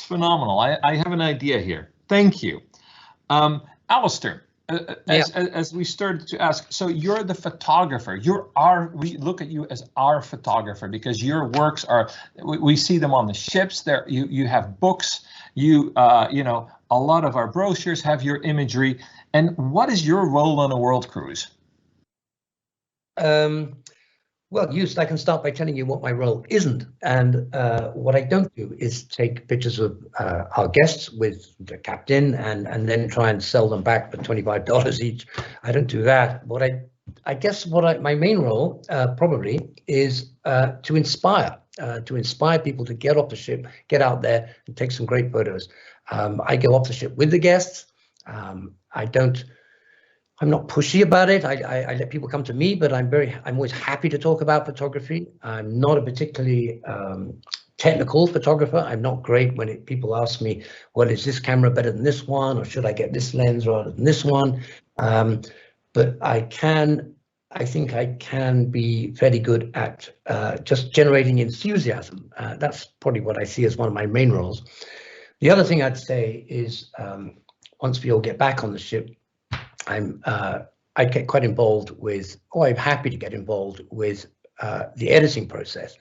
Speaker 1: phenomenal. I have an idea here. Thank you. Alastair, as we started to ask, so you're the photographer. We look at you as our photographer because your works we see them on the ships. There, you have books. You know, a lot of our brochures have your imagery. And what is your role on a world cruise?
Speaker 7: Well, Joost, I can start by telling you what my role isn't. And what I don't do is take pictures of our guests with the captain and then try and sell them back for $25 each. I don't do that. I guess my main role probably is to inspire people to get off the ship, get out there and take some great photos. I go off the ship with the guests. I'm not pushy about it. I let people come to me, but I'm always happy to talk about photography. I'm not a particularly technical photographer. I'm not great when people ask me, well, is this camera better than this one, or should I get this lens rather than this one? But I think I can be fairly good at just generating enthusiasm. That's probably what I see as one of my main roles. The other thing I'd say is once we all get back on the ship, I'd get quite involved with, I'm happy to get involved with the editing process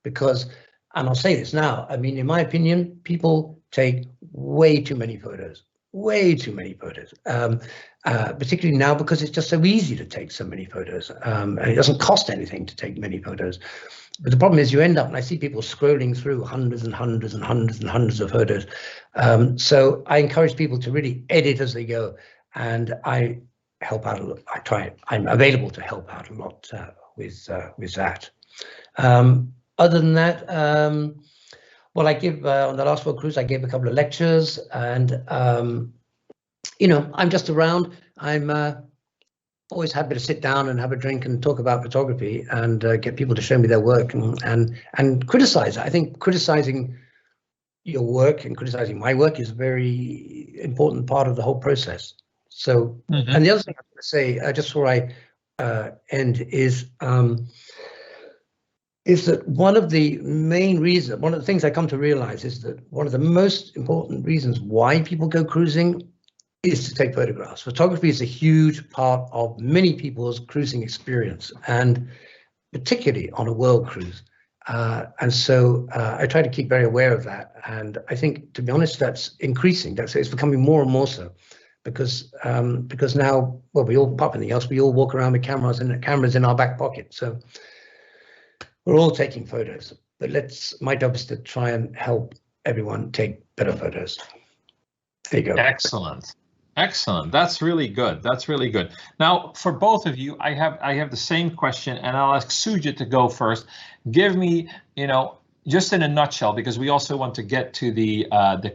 Speaker 7: because, and I'll say this now, I mean, in my opinion, people take way too many photos, particularly now because it's just so easy to take so many photos, and it doesn't cost anything to take many photos. But the problem is you end up, and I see people scrolling through hundreds and hundreds and hundreds and hundreds of photos. So I encourage people to really edit as they go. And I help out a lot. I'm available to help out a lot with that. Other than that, well, I give on the last World Cruise, I gave a couple of lectures, and you know, I'm just around. I'm always happy to sit down and have a drink and talk about photography and get people to show me their work and criticize. I think criticizing your work and criticizing my work is a very important part of the whole process. So, and the other thing I want to say, just before I end, is that one of the main reasons, one of the things I come to realize is that one of the most important reasons why people go cruising is to take photographs. Photography is a huge part of many people's cruising experience, and particularly on a world cruise. And so I try to keep very aware of that. And I think, to be honest, that's increasing. It's becoming more and more so. Because now, well, we all, apart from anything else, we all walk around with cameras in our back pocket. So we're all taking photos. But my job is to try and help everyone take better photos. There you go.
Speaker 1: Excellent. That's really good. Now, for both of you, I have the same question, and I'll ask Sujith to go first. Give me, just in a nutshell, because we also want to get to the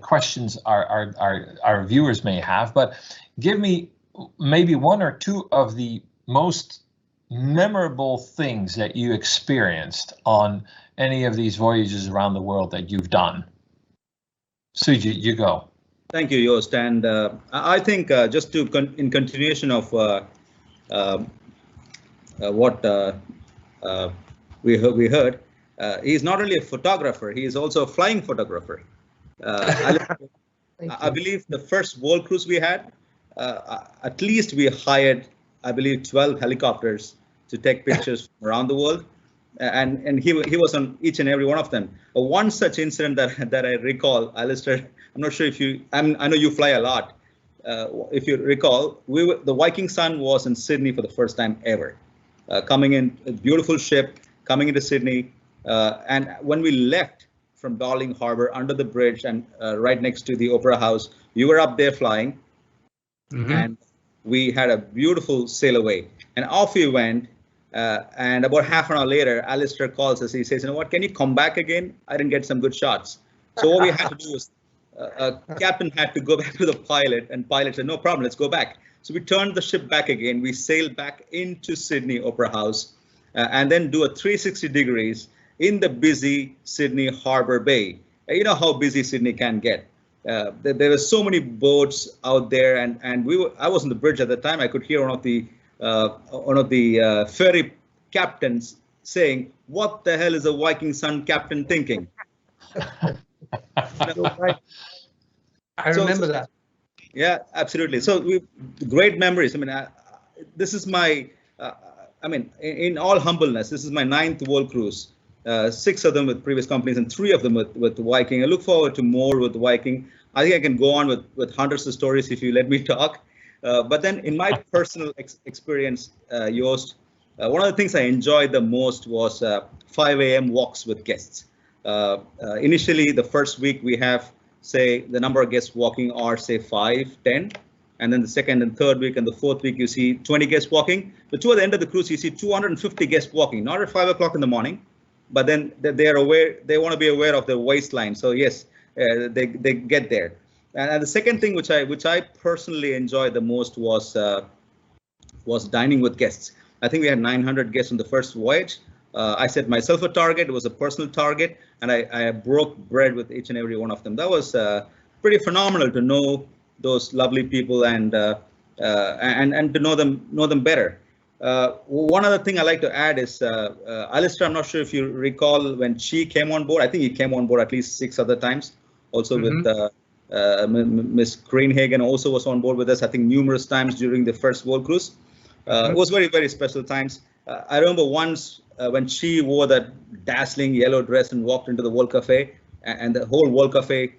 Speaker 1: questions our viewers may have, but give me maybe one or two of the most memorable things that you experienced on any of these voyages around the world that you've done. Sujith, you go.
Speaker 5: Thank you, Joost. And I think just in continuation of what we heard, he's not only a photographer, he is also a flying photographer. I believe the first world cruise we had, at least we hired, I believe, 12 helicopters to take pictures from around the world. And he was on each and every one of them. One such incident that I recall, Alastair, I'm not sure if I know you fly a lot. If you recall, the Viking Sun was in Sydney for the first time ever. Coming in, a beautiful ship, coming into Sydney. And when we left from Darling Harbour under the bridge and right next to the Opera House, you were up there flying. And we had a beautiful sail away. And off we went And about half an hour later, Alastair calls us. He says, "You know what? Can you come back again? I didn't get some good shots." So what we had to do was, captain had to go back to the pilot, and pilot said, "No problem, let's go back." So we turned the ship back again. We sailed back into Sydney Opera House, and then do a 360 degrees in the busy Sydney Harbour Bay. You know how busy Sydney can get. There were so many boats out there, and I was on the bridge at the time. I could hear one of the ferry captains saying, "What the hell is a Viking Sun captain thinking?"
Speaker 7: I remember that.
Speaker 5: Yeah, absolutely. So great memories. I mean, this is my, in all humbleness, this is my 9th world cruise. 6 of them with previous companies and 3 of them with Viking. I look forward to more with Viking. I think I can go on with hundreds of stories if you let me talk. But then in my personal experience, Joost, one of the things I enjoyed the most was 5 a.m. walks with guests. Initially, the first week we have, say, the number of guests walking are, say, 5, 10. And then the second and third week and the fourth week, you see 20 guests walking. But toward the end of the cruise, you see 250 guests walking, not at 5 o'clock in the morning, but then they are aware, they want to be aware of their waistline. So yes, they get there. And the second thing which I personally enjoyed the most was dining with guests. I think we had 900 guests on the first voyage. I set myself a target. It was a personal target, and I broke bread with each and every one of them. That was pretty phenomenal to know those lovely people and to know them better. One other thing I like to add is Alastair. I'm not sure if you recall when she came on board. I think he came on board at least 6 other times. Also with Miss Greenhagen also was on board with us. I think numerous times during the first world cruise. It was very, very special times. I remember once when she wore that dazzling yellow dress and walked into the World Cafe, and the whole World Cafe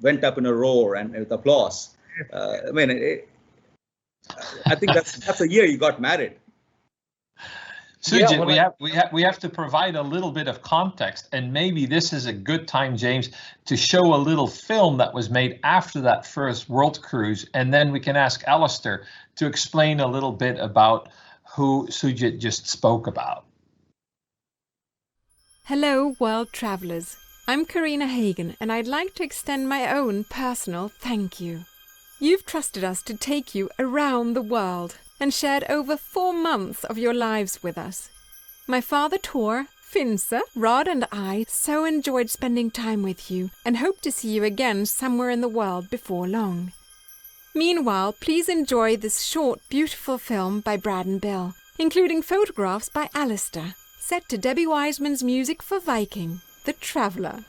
Speaker 5: went up in a roar and with applause. I think that's a year you got married.
Speaker 1: Sujith, we have to provide a little bit of context, and maybe this is a good time, James, to show a little film that was made after that first world cruise, and then we can ask Alastair to explain a little bit about who Sujith just spoke about.
Speaker 8: Hello, world travellers. I'm Karina Hagen, and I'd like to extend my own personal thank you. You've trusted us to take you around the world and shared over 4 months of your lives with us. My father Tor, Finse, Rod and I so enjoyed spending time with you and hope to see you again somewhere in the world before long. Meanwhile, please enjoy this short, beautiful film by Brad and Bill, including photographs by Alastair, set to Debbie Wiseman's music for Viking, The Traveller.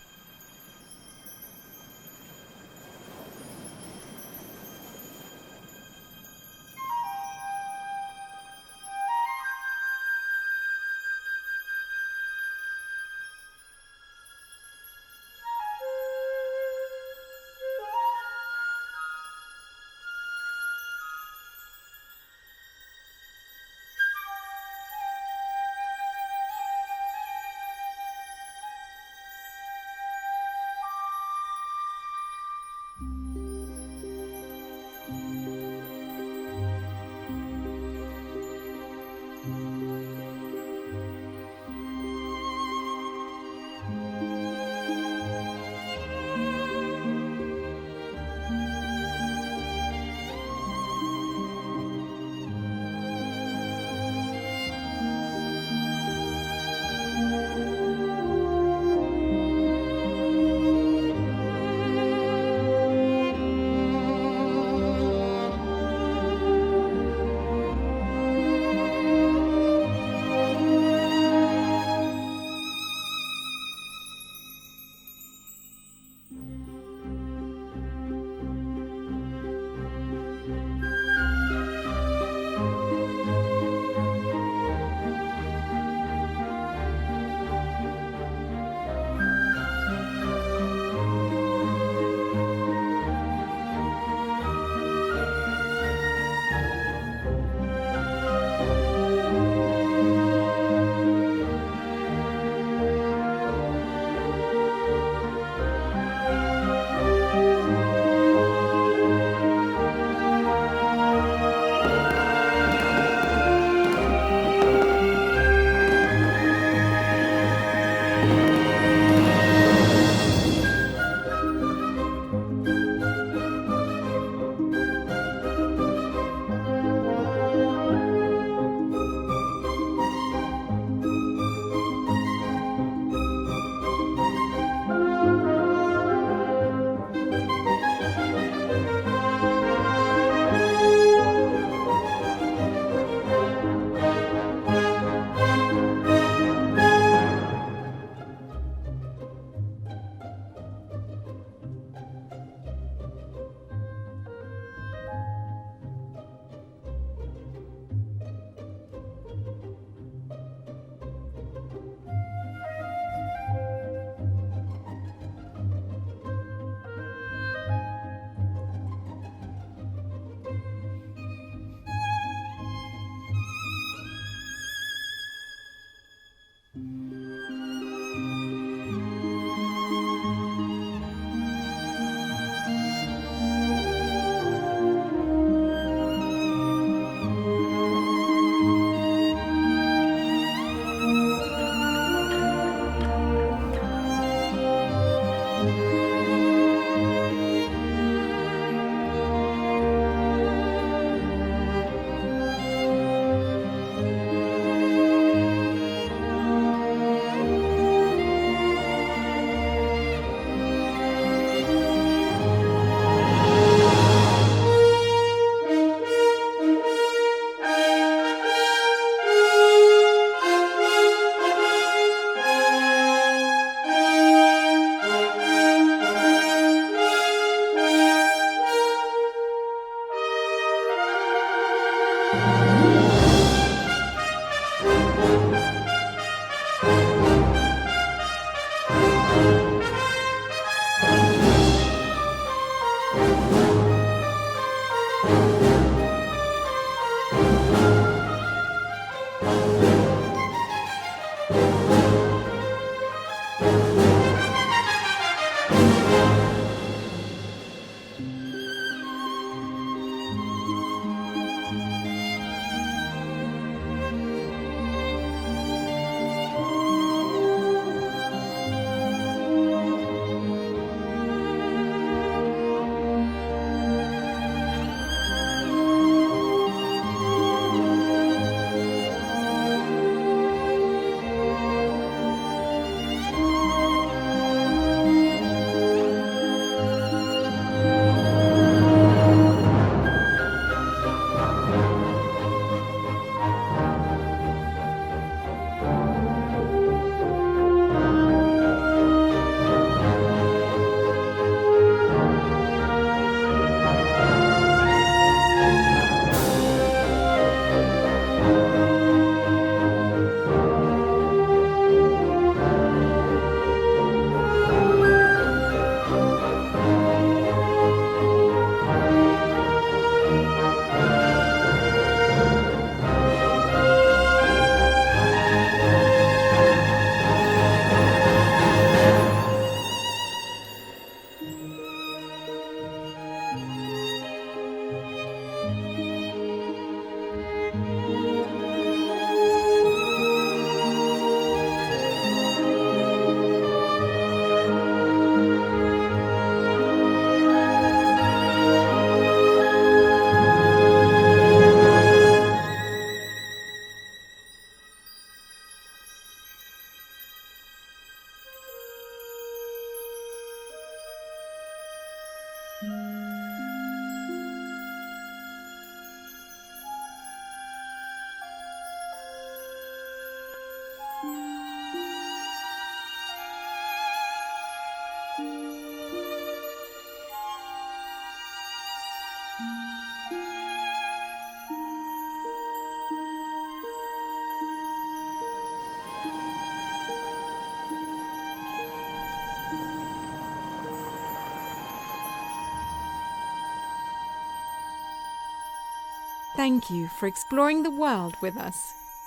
Speaker 8: Thank you for exploring the world with us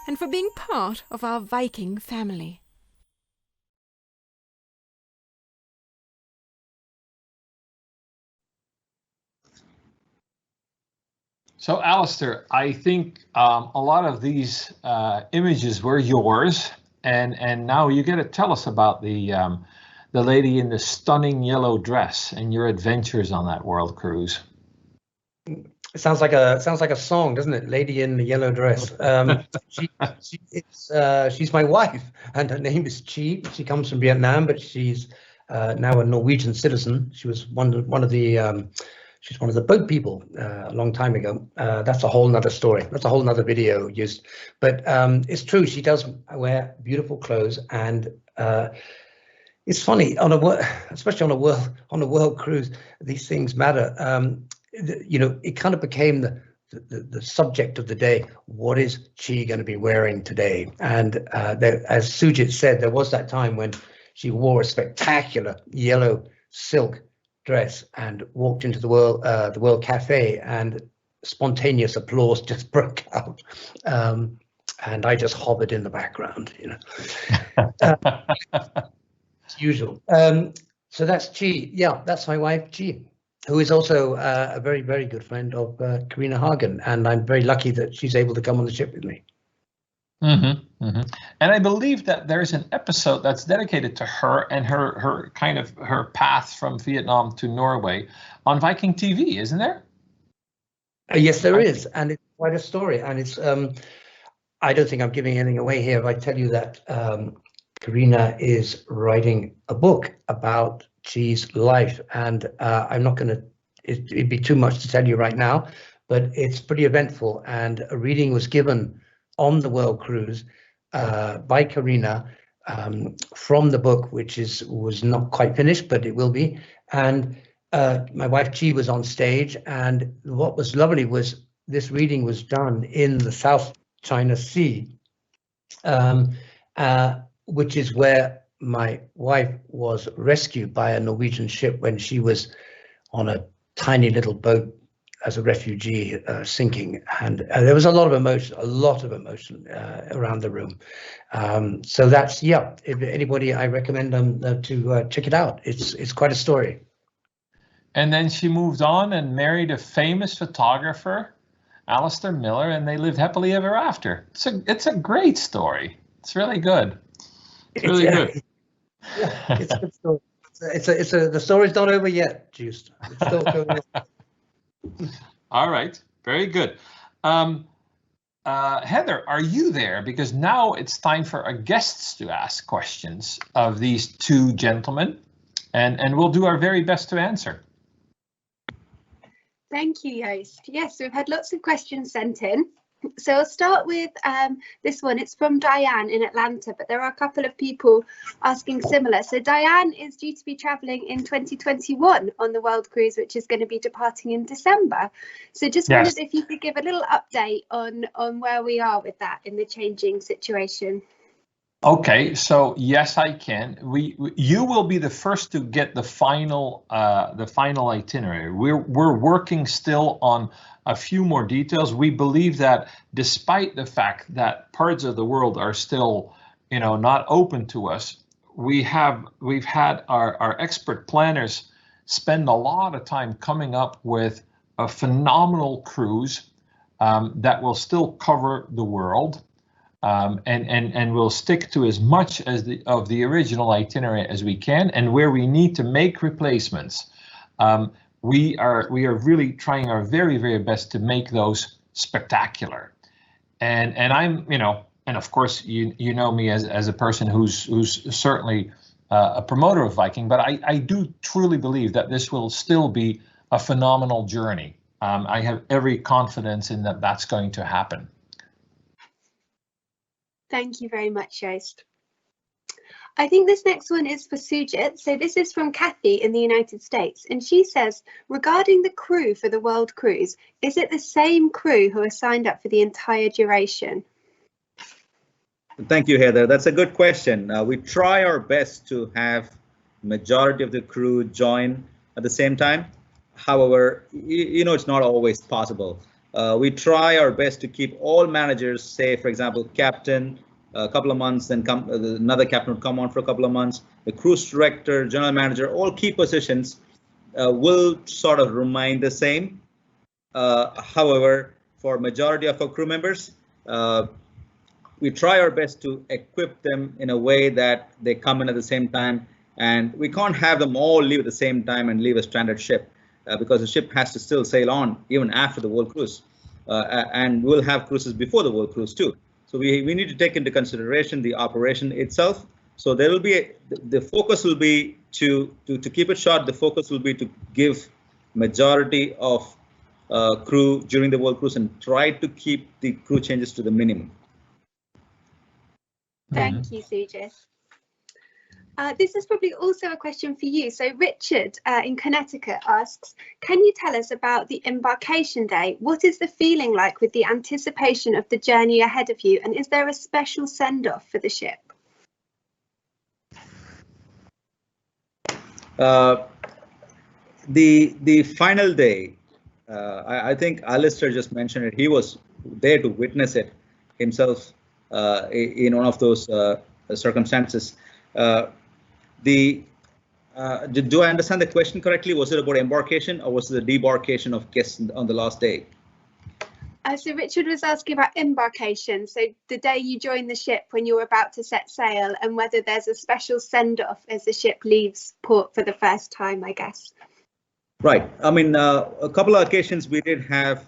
Speaker 8: and for being part of our Viking family.
Speaker 1: So, Alastair, I think a lot of these images were yours, and now you got to tell us about the lady in the stunning yellow dress and your adventures on that world cruise.
Speaker 7: It sounds like a song, doesn't it? Lady in the yellow dress. She's my wife, and her name is Chi. She comes from Vietnam, but she's now a Norwegian citizen. She was one of the boat people a long time ago. That's a whole nother story. That's a whole nother video, Joost. But it's true. She does wear beautiful clothes, and it's funny especially on a world cruise. These things matter. It kind of became the subject of the day. What is Chi going to be wearing today? And as Sujith said, there was that time when she wore a spectacular yellow silk dress and walked into the World Cafe, and spontaneous applause just broke out. And I just hovered in the background, as usual. So that's Chi. Yeah, that's my wife, Chi, who is also a very, very good friend of Karina Hagen, and I'm very lucky that she's able to come on the ship with me.
Speaker 1: Mm-hmm, mm-hmm. And I believe that there's an episode that's dedicated to her and her path from Vietnam to Norway on Viking.TV, isn't there?
Speaker 7: Yes, there is, and it's quite a story. And it's I don't think I'm giving anything away here if I tell you that Karina is writing a book about Chi's life, and I'm not going to. It'd be too much to tell you right now, but it's pretty eventful. And a reading was given on the World Cruise by Karina from the book, which was not quite finished, but it will be. And my wife Chi was on stage, and what was lovely was this reading was done in the South China Sea, which is where my wife was rescued by a Norwegian ship when she was on a tiny little boat as a refugee sinking, and there was a lot of emotion around the room. So that's, yeah, if anybody, I recommend them to check it out. It's quite a story.
Speaker 1: And then she moved on and married a famous photographer, Alastair Miller, and they lived happily ever after. It's a great story. It's really good. It's really good.
Speaker 7: Yeah, it's a good story. The story's not over yet, Joost. It's still going on.
Speaker 1: All right, very good. Heather, are you there? Because now it's time for our guests to ask questions of these two gentlemen, and we'll do our very best to answer.
Speaker 9: Thank you, Joost. Yes, we've had lots of questions sent in. So I'll start with this one. It's from Diane in Atlanta, but there are a couple of people asking similar. So Diane is due to be travelling in 2021 on the World Cruise, which is going to be departing in December. So just wondered if you could give a little update on where we are with that in the changing situation.
Speaker 1: Okay, so yes, I can. You will be the first to get the final itinerary. We're working still on a few more details. We believe that despite the fact that parts of the world are still, not open to us, we've had our expert planners spend a lot of time coming up with a phenomenal cruise that will still cover the world. And we'll stick to as much as of the original itinerary as we can, and where we need to make replacements, we are really trying our very, very best to make those spectacular. And I'm, and of course you know me as a person who's certainly a promoter of Viking, but I do truly believe that this will still be a phenomenal journey. I have every confidence in that's going to happen.
Speaker 9: Thank you very much, Joost. I think this next one is for Sujith. So this is from Kathy in the United States. And she says, regarding the crew for the World Cruise, is it the same crew who are signed up for the entire duration?
Speaker 5: Thank you, Heather. That's a good question. We try our best to have majority of the crew join at the same time. However, it's not always possible. We try our best to keep all managers, say, for example, captain, a couple of months, then another captain would come on for a couple of months. The cruise director, general manager, all key positions will sort of remain the same. However, for majority of our crew members, we try our best to equip them in a way that they come in at the same time, and we can't have them all leave at the same time and leave a stranded ship because the ship has to still sail on even after the World Cruise, and we'll have cruises before the World Cruise too. So we need to take into consideration the operation itself. So there will be the focus will be to keep it short. The focus will be to give majority of crew during the World Cruise and try to keep the crew changes to the minimum.
Speaker 9: Thank you, Sujith. This is probably also a question for you. So Richard in Connecticut asks, can you tell us about the embarkation day? What is the feeling like with the anticipation of the journey ahead of you? And is there a special send-off for the ship?
Speaker 5: The final day, I think Alastair just mentioned it. He was there to witness it himself in one of those circumstances. Do I understand the question correctly? Was it about embarkation or was it the debarkation of guests on the last day?
Speaker 9: So Richard was asking about embarkation. So the day you join the ship when you're about to set sail, and whether there's a special send-off as the ship leaves port for the first time, I guess. Right.
Speaker 5: I mean, a couple of occasions we did have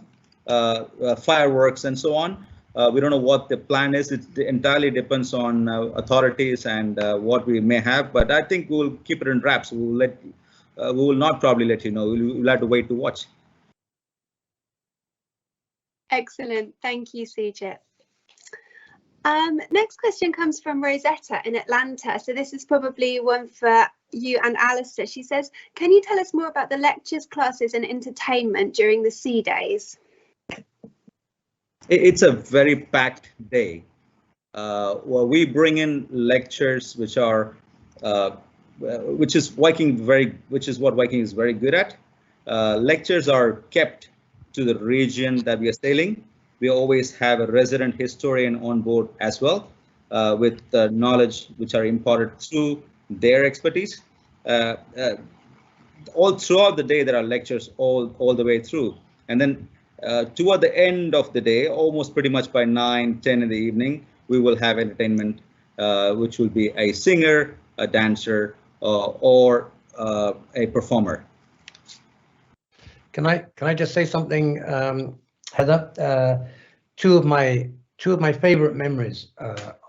Speaker 5: fireworks and so on. We don't know what the plan is. It entirely depends on authorities and what we may have. But I think we'll keep it in wraps. We will not probably let you know. We'll have to wait to watch.
Speaker 9: Excellent. Thank you, Sujith. Next question comes from Rosetta in Atlanta. So this is probably one for you and Alastair. She says, can you tell us more about the lectures, classes and entertainment during the sea days?
Speaker 5: It's a very packed day. Well, we bring in lectures, which is what Viking is very good at. Lectures are kept to the region that we are sailing. We always have a resident historian on board as well, with knowledge which are imparted through their expertise. All throughout the day, there are lectures all the way through, and then toward the end of the day, almost pretty much by 9-10 in the evening, we will have entertainment, which will be a singer, a dancer, or a performer.
Speaker 7: Can I just say something, Heather? Two of my favorite memories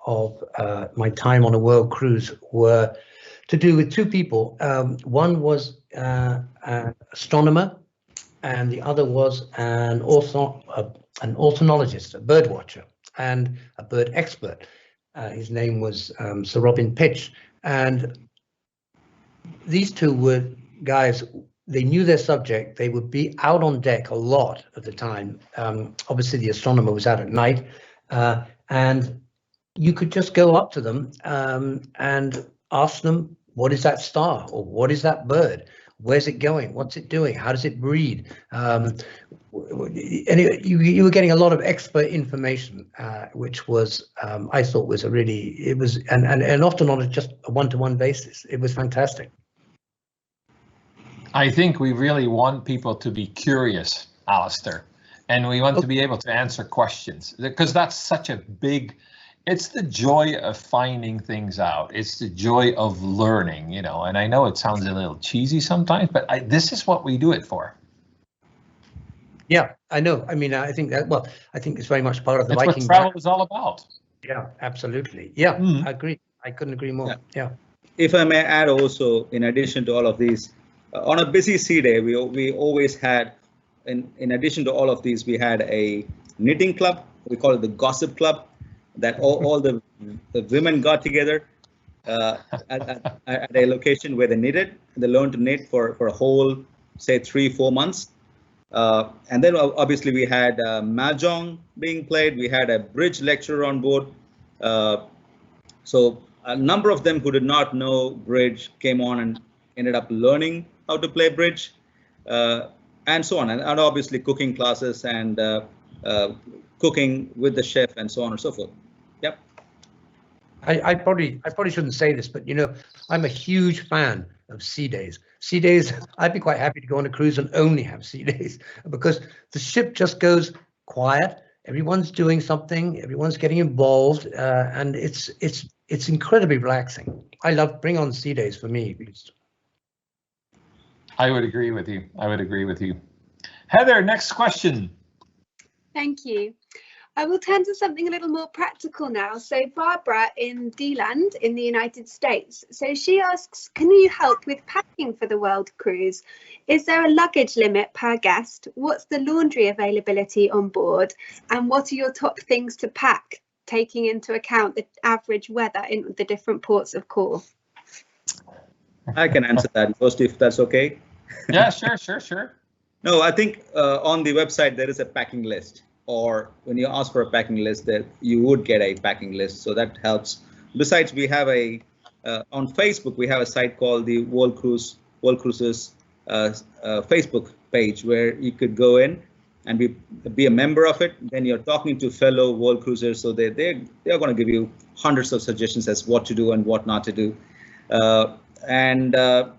Speaker 7: of my time on a world cruise were to do with two people. One was an astronomer, and the other was an ornithologist, a bird watcher, and a bird expert. His name was Sir Robin Pitch. And these two were guys, they knew their subject. They would be out on deck a lot at the time. Obviously, the astronomer was out at night, and you could just go up to them and ask them, what is that star? Or what is that bird? Where's it going? What's it doing? How does it breed? And you were getting a lot of expert information, which was, I thought was and often on just a one-to-one basis. It was fantastic.
Speaker 1: I think we really want people to be curious, Alastair, and we want to be able to answer questions, because that's such a big, it's the joy of finding things out. It's the joy of learning, and I know it sounds a little cheesy sometimes, but this is what we do it for.
Speaker 7: Yeah, I know. I mean, I think it's very much part of the Viking.
Speaker 1: It's what travel is all about.
Speaker 7: Yeah, absolutely. Yeah, I agree. I couldn't agree more. Yeah.
Speaker 5: If I may add also, in addition to all of these, on a busy sea day, we always had, in addition to all of these, we had a knitting club. We call it the gossip club. that all the women got together at a location where they knitted. They learned to knit for a whole, say, 3-4 months. And then obviously we had mahjong being played. We had a bridge lecture on board. So a number of them who did not know bridge came on and ended up learning how to play bridge, and so on. And obviously cooking classes and cooking with the chef and so on and so forth. Yep.
Speaker 7: I probably shouldn't say this, but I'm a huge fan of sea days. Sea days, I'd be quite happy to go on a cruise and only have sea days, because the ship just goes quiet. Everyone's doing something. Everyone's getting involved, and it's incredibly relaxing. Bring on sea days for me, at least.
Speaker 1: I would agree with you. Heather, next question.
Speaker 9: Thank you. I will turn to something a little more practical now. So Barbara in D-Land in the United States. So she asks, can you help with packing for the World Cruise? Is there a luggage limit per guest? What's the laundry availability on board? And what are your top things to pack, taking into account the average weather in the different ports of call?
Speaker 5: I can answer that first, if that's okay.
Speaker 1: Yeah, sure.
Speaker 5: No, I think on the website there is a packing list, or when you ask for a packing list, that you would get a packing list, so that helps. Besides, we have on Facebook we have a site called the World Cruises Facebook page, where you could go in and be a member of it. Then you're talking to fellow world cruisers, so they're going to give you hundreds of suggestions as what to do and what not to do. And there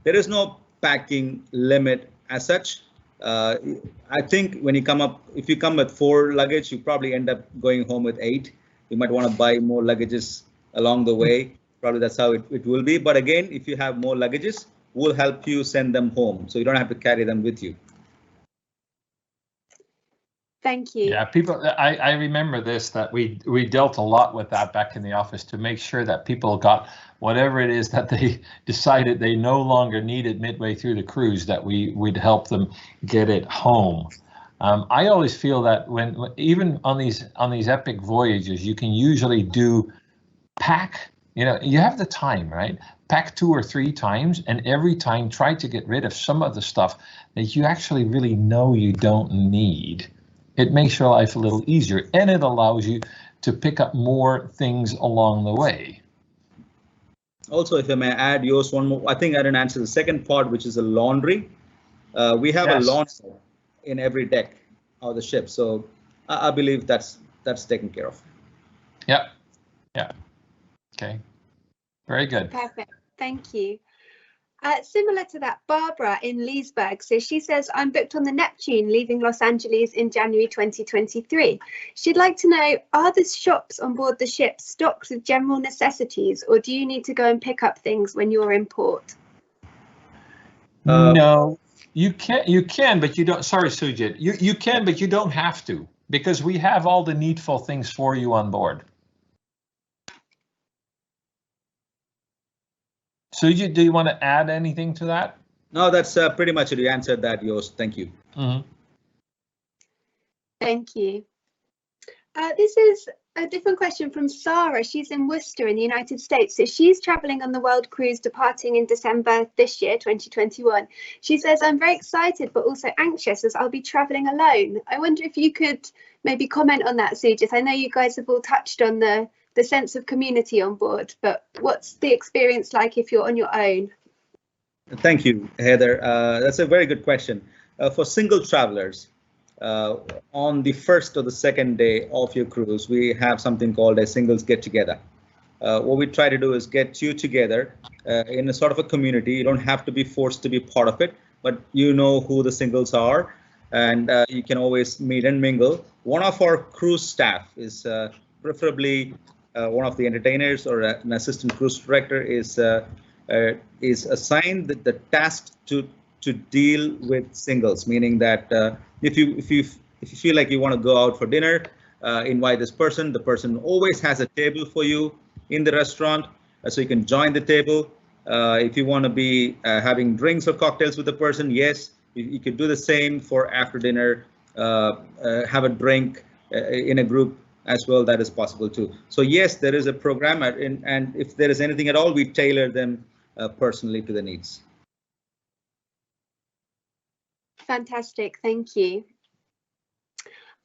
Speaker 5: is no packing limit as such. I think when if you come with 4 luggage, you probably end up going home with 8. You might want to buy more luggages along the way. Probably that's how it will be. But again, if you have more luggages, we'll help you send them home, so you don't have to carry them with you.
Speaker 9: Thank you.
Speaker 1: Yeah, people, I remember this, that we dealt a lot with that back in the office to make sure that people got whatever it is that they decided they no longer needed midway through the cruise, that we'd help them get it home. I always feel that when even on these epic voyages, you can usually pack, you have the time, right? Pack 2 or 3 times, and every time try to get rid of some of the stuff that you actually really know you don't need. It makes your life a little easier, and it allows you to pick up more things along the way.
Speaker 5: Also, if I may add, Joost, one more. I think I didn't answer the second part, which is the laundry. We have a laundry in every deck of the ship, so I believe that's taken care of.
Speaker 1: Yeah. Okay. Very good.
Speaker 9: Perfect. Thank you. Similar to that, Barbara in Leesburg. So she says, I'm booked on the Neptune leaving Los Angeles in January 2023. She'd like to know, are the shops on board the ship stocked with general necessities, or do you need to go and pick up things when you're in port?
Speaker 1: No, you can, but you don't. Sorry, Sujith. You can, but you don't have to, because we have all the needful things for you on board. Sujith, do you want to add anything to that?
Speaker 5: No, that's pretty much it. You answered that, Joost. Thank you.
Speaker 1: Mm-hmm.
Speaker 9: Thank you. This is a different question from Sarah. She's in Worcester in the United States. So she's traveling on the World Cruise departing in December this year, 2021. She says, I'm very excited, but also anxious as I'll be traveling alone. I wonder if you could maybe comment on that, Sujith. I know you guys have all touched on the sense of community on board, but what's the experience like if you're on your own?
Speaker 5: Thank you, Heather. That's a very good question. For single travelers, on the first or the second day of your cruise, we have something called a singles get-together. What we try to do is get you together in a sort of a community. You don't have to be forced to be part of it, but you know who the singles are, and you can always meet and mingle. One of our cruise staff is preferably one of the entertainers or an assistant cruise director is assigned the task to deal with singles, meaning that if you feel like you want to go out for dinner, invite this person. The person always has a table for you in the restaurant, so you can join the table. If you want to be having drinks or cocktails with the person, yes, you could do the same for after dinner. Have a drink in a group as well, that is possible too. So yes, there is a program, and if there is anything at all, we tailor them personally to the needs.
Speaker 9: Fantastic, thank you.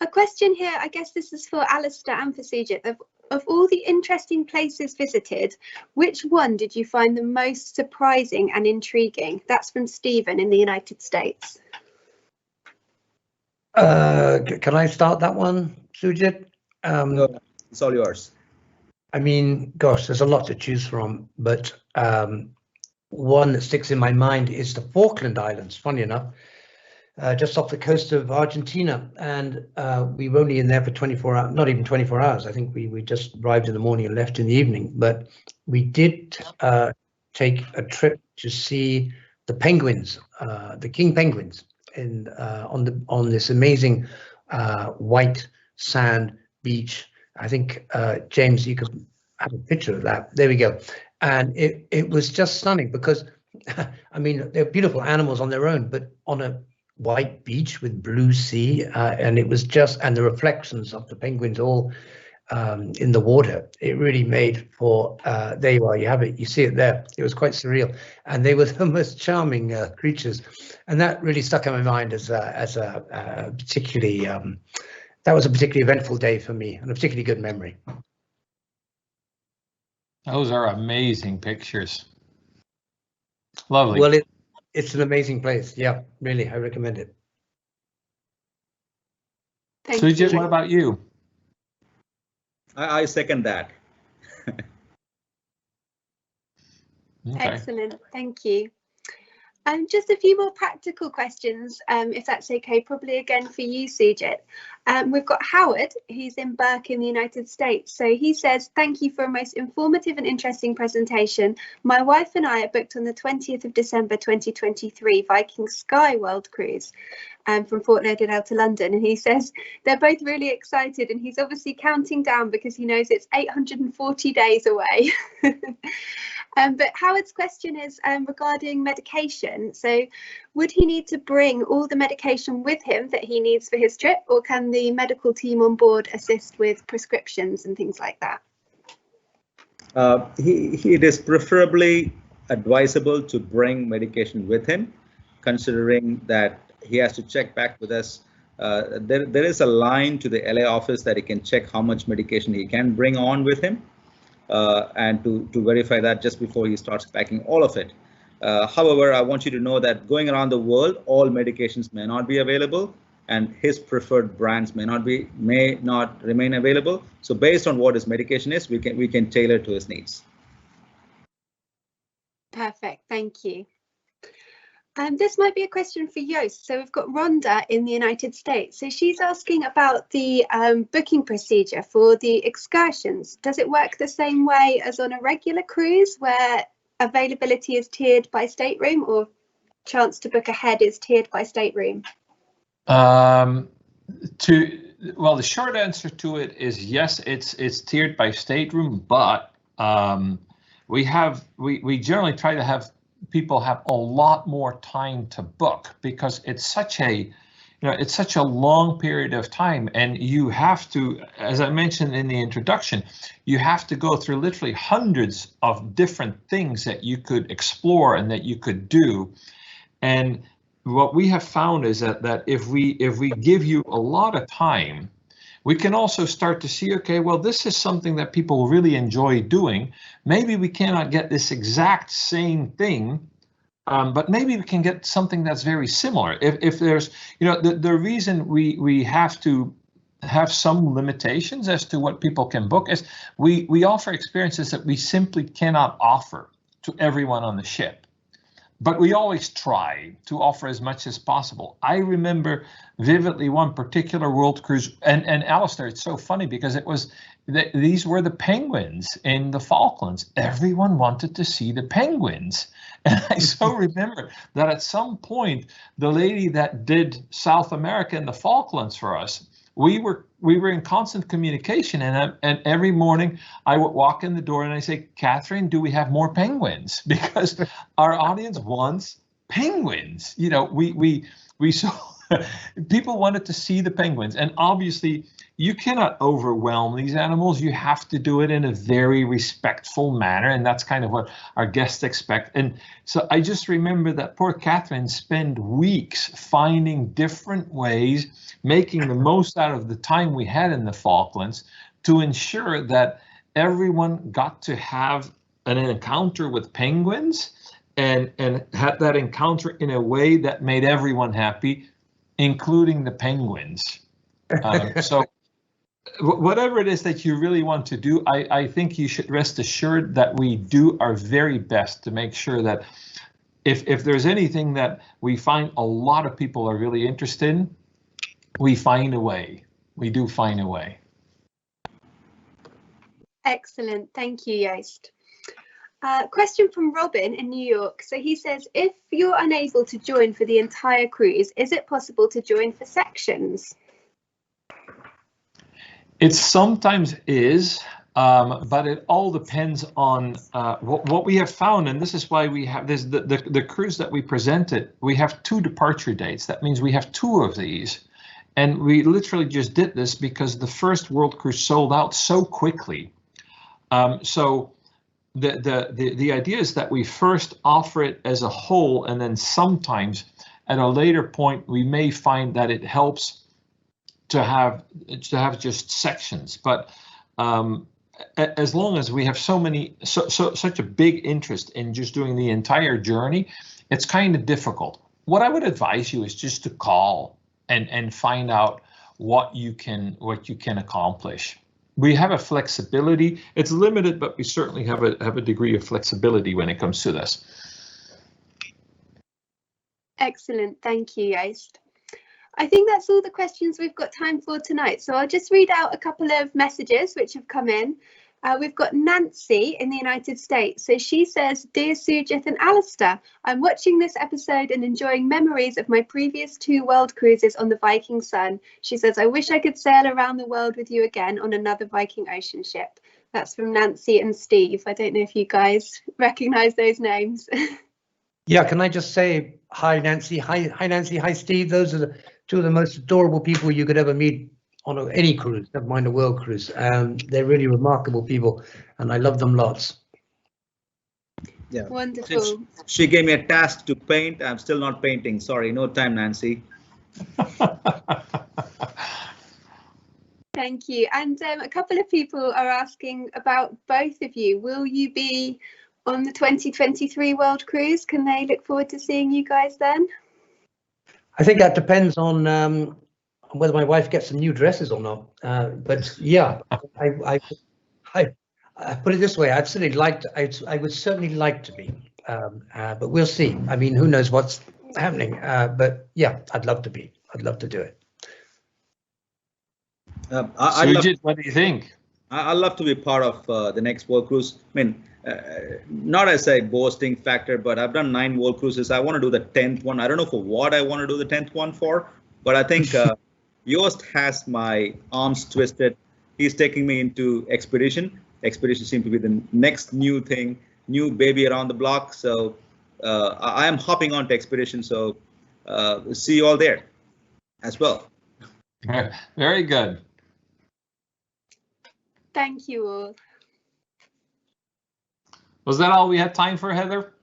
Speaker 9: A question here, I guess this is for Alastair and for Sujith. Of all the interesting places visited, which one did you find the most surprising and intriguing? That's from Stephen in the United States.
Speaker 7: Can I start that one, Sujith?
Speaker 5: No, it's all yours.
Speaker 7: I mean, gosh, there's a lot to choose from, but one that sticks in my mind is the Falkland Islands, funny enough, just off the coast of Argentina. And we were only in there for 24 hours, not even 24 hours. I think we just arrived in the morning and left in the evening. But we did take a trip to see the penguins, the king penguins, on this amazing white sand beach. I think, James, you could have a picture of that. There we go. And it was just stunning because, I mean, they're beautiful animals on their own, but on a white beach with blue sea, and it was just, and the reflections of the penguins all in the water, it really made for, there you are, you have it, you see it there. It was quite surreal. And they were the most charming creatures. And that really stuck in my mind as a particularly, that was a particularly eventful day for me and a particularly good memory.
Speaker 1: Those are amazing pictures. Lovely.
Speaker 7: Well, it's an amazing place. Yeah, really, I recommend it.
Speaker 1: Sujith, what about you?
Speaker 5: I second that.
Speaker 1: Okay.
Speaker 9: Excellent, thank you. Just a few more practical questions, if that's okay, probably again for you, Sujith. We've got Howard, who's in Burke in the United States. So he says, thank you for a most informative and interesting presentation. My wife and I are booked on the 20th of December 2023 Viking Sky World Cruise from Fort Lauderdale to London. And he says they're both really excited, and he's obviously counting down because he knows it's 840 days away. But Howard's question is regarding medication. So would he need to bring all the medication with him that he needs for his trip, or can the medical team on board assist with prescriptions and things like that?
Speaker 5: It is preferably advisable to bring medication with him, considering that he has to check back with us. There is a line to the LA office that he can check how much medication he can bring on with him. And to verify that just before he starts packing all of it. However, I want you to know that going around the world, all medications may not be available, and his preferred brands may not remain available. So based on what his medication is, we can tailor to his needs.
Speaker 9: Perfect, thank you. This might be a question for Joost. So we've got Rhonda in the United States. So she's asking about the booking procedure for the excursions. Does it work the same way as on a regular cruise, where availability is tiered by stateroom, or chance to book ahead is tiered by stateroom?
Speaker 1: Well, the short answer to it is yes, it's tiered by stateroom, but we generally try to have people have a lot more time to book, because it's such a long period of time, and you have to, as I mentioned in the introduction, you have to go through literally hundreds of different things that you could explore and that you could do. And what we have found is that if we give you a lot of time, we can also start to see, okay, well, this is something that people really enjoy doing. Maybe we cannot get this exact same thing, but maybe we can get something that's very similar. If there's, the reason we have to have some limitations as to what people can book is we offer experiences that we simply cannot offer to everyone on the ship. But we always try to offer as much as possible. I remember vividly one particular world cruise, and Alastair, it's so funny because it was these were the penguins in the Falklands. Everyone wanted to see the penguins. And I so remember that at some point, the lady that did South America and the Falklands for us, we were in constant communication, and every morning I would walk in the door and I say, Catherine, do we have more penguins? Because our audience wants penguins. We so People wanted to see the penguins, and obviously you cannot overwhelm these animals. You have to do it in a very respectful manner, and that's kind of what our guests expect. And so I just remember that poor Catherine spent weeks finding different ways, making the most out of the time we had in the Falklands to ensure that everyone got to have an encounter with penguins and had that encounter in a way that made everyone happy, including the penguins. So whatever it is that you really want to do, I think you should rest assured that we do our very best to make sure that if there's anything that we find a lot of people are really interested in, we find a way. We do find a way.
Speaker 9: Excellent. Thank you, Joost. Question from Robin in New York. So he says, if you're unable to join for the entire cruise, is it possible to join for sections?
Speaker 1: It sometimes is, but it all depends on what we have found. And this is why we have this, the cruise that we presented, we have 2 departure dates. That means we have 2 of these. And we literally just did this because the first World Cruise sold out so quickly. So the idea is that we first offer it as a whole, and then sometimes at a later point we may find that it helps to have just sections. But as long as we have such a big interest in just doing the entire journey, it's kind of difficult. What I would advise you is just to call and find out what you can accomplish. We have a flexibility. It's limited, but we certainly have a degree of flexibility when it comes to this.
Speaker 9: Excellent. Thank you, Joost. I think that's all the questions we've got time for tonight. So I'll just read out a couple of messages which have come in. We've got Nancy in the United States. So she says, "Dear Sujith and Alastair, I'm watching this episode and enjoying memories of my previous 2 world cruises on the Viking Sun. She says, I wish I could sail around the world with you again on another Viking ocean ship." That's from Nancy and Steve. I don't know if you guys recognize those names.
Speaker 7: Yeah, can I just say hi, Nancy? Hi, Nancy. Hi, Steve. Those are the 2 of the most adorable people you could ever meet on any cruise, never mind a world cruise. They're really remarkable people, and I love them lots.
Speaker 5: Yeah,
Speaker 9: wonderful.
Speaker 5: She gave me a task to paint. I'm still not painting. Sorry, no time, Nancy.
Speaker 9: Thank you. And a couple of people are asking about both of you. Will you be on the 2023 World Cruise? Can they look forward to seeing you guys then?
Speaker 7: I think that depends on whether my wife gets some new dresses or not. But yeah, I put it this way: I would certainly like to be, but we'll see. I mean, who knows what's happening? But yeah, I'd love to be. I'd love to do it.
Speaker 1: Sujith, what do you think?
Speaker 5: I'd love to be part of the next World Cruise. I mean, not as a boasting factor, but I've done 9 World Cruises. I want to do the 10th one. I don't know for what I want to do the 10th one for, but I think Joost has my arms twisted. He's taking me into expedition. Expedition seems to be the next new thing, new baby around the block. So I am hopping on to expedition. So see you all there as well.
Speaker 1: Very good.
Speaker 9: Thank you all.
Speaker 1: Was that all we had time for, Heather?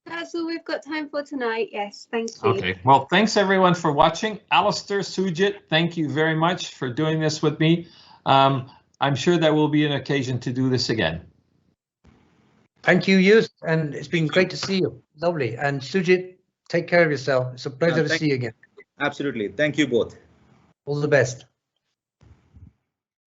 Speaker 9: That's all we've got time for tonight. Yes, thank you.
Speaker 1: Okay, well, thanks everyone for watching. Alastair, Sujith, thank you very much for doing this with me. I'm sure there will be an occasion to do this again.
Speaker 7: Thank you, Joost, and it's been great to see you. Lovely. And Sujith, take care of yourself. It's a pleasure to see you again.
Speaker 5: Absolutely. Thank you both.
Speaker 7: All the best.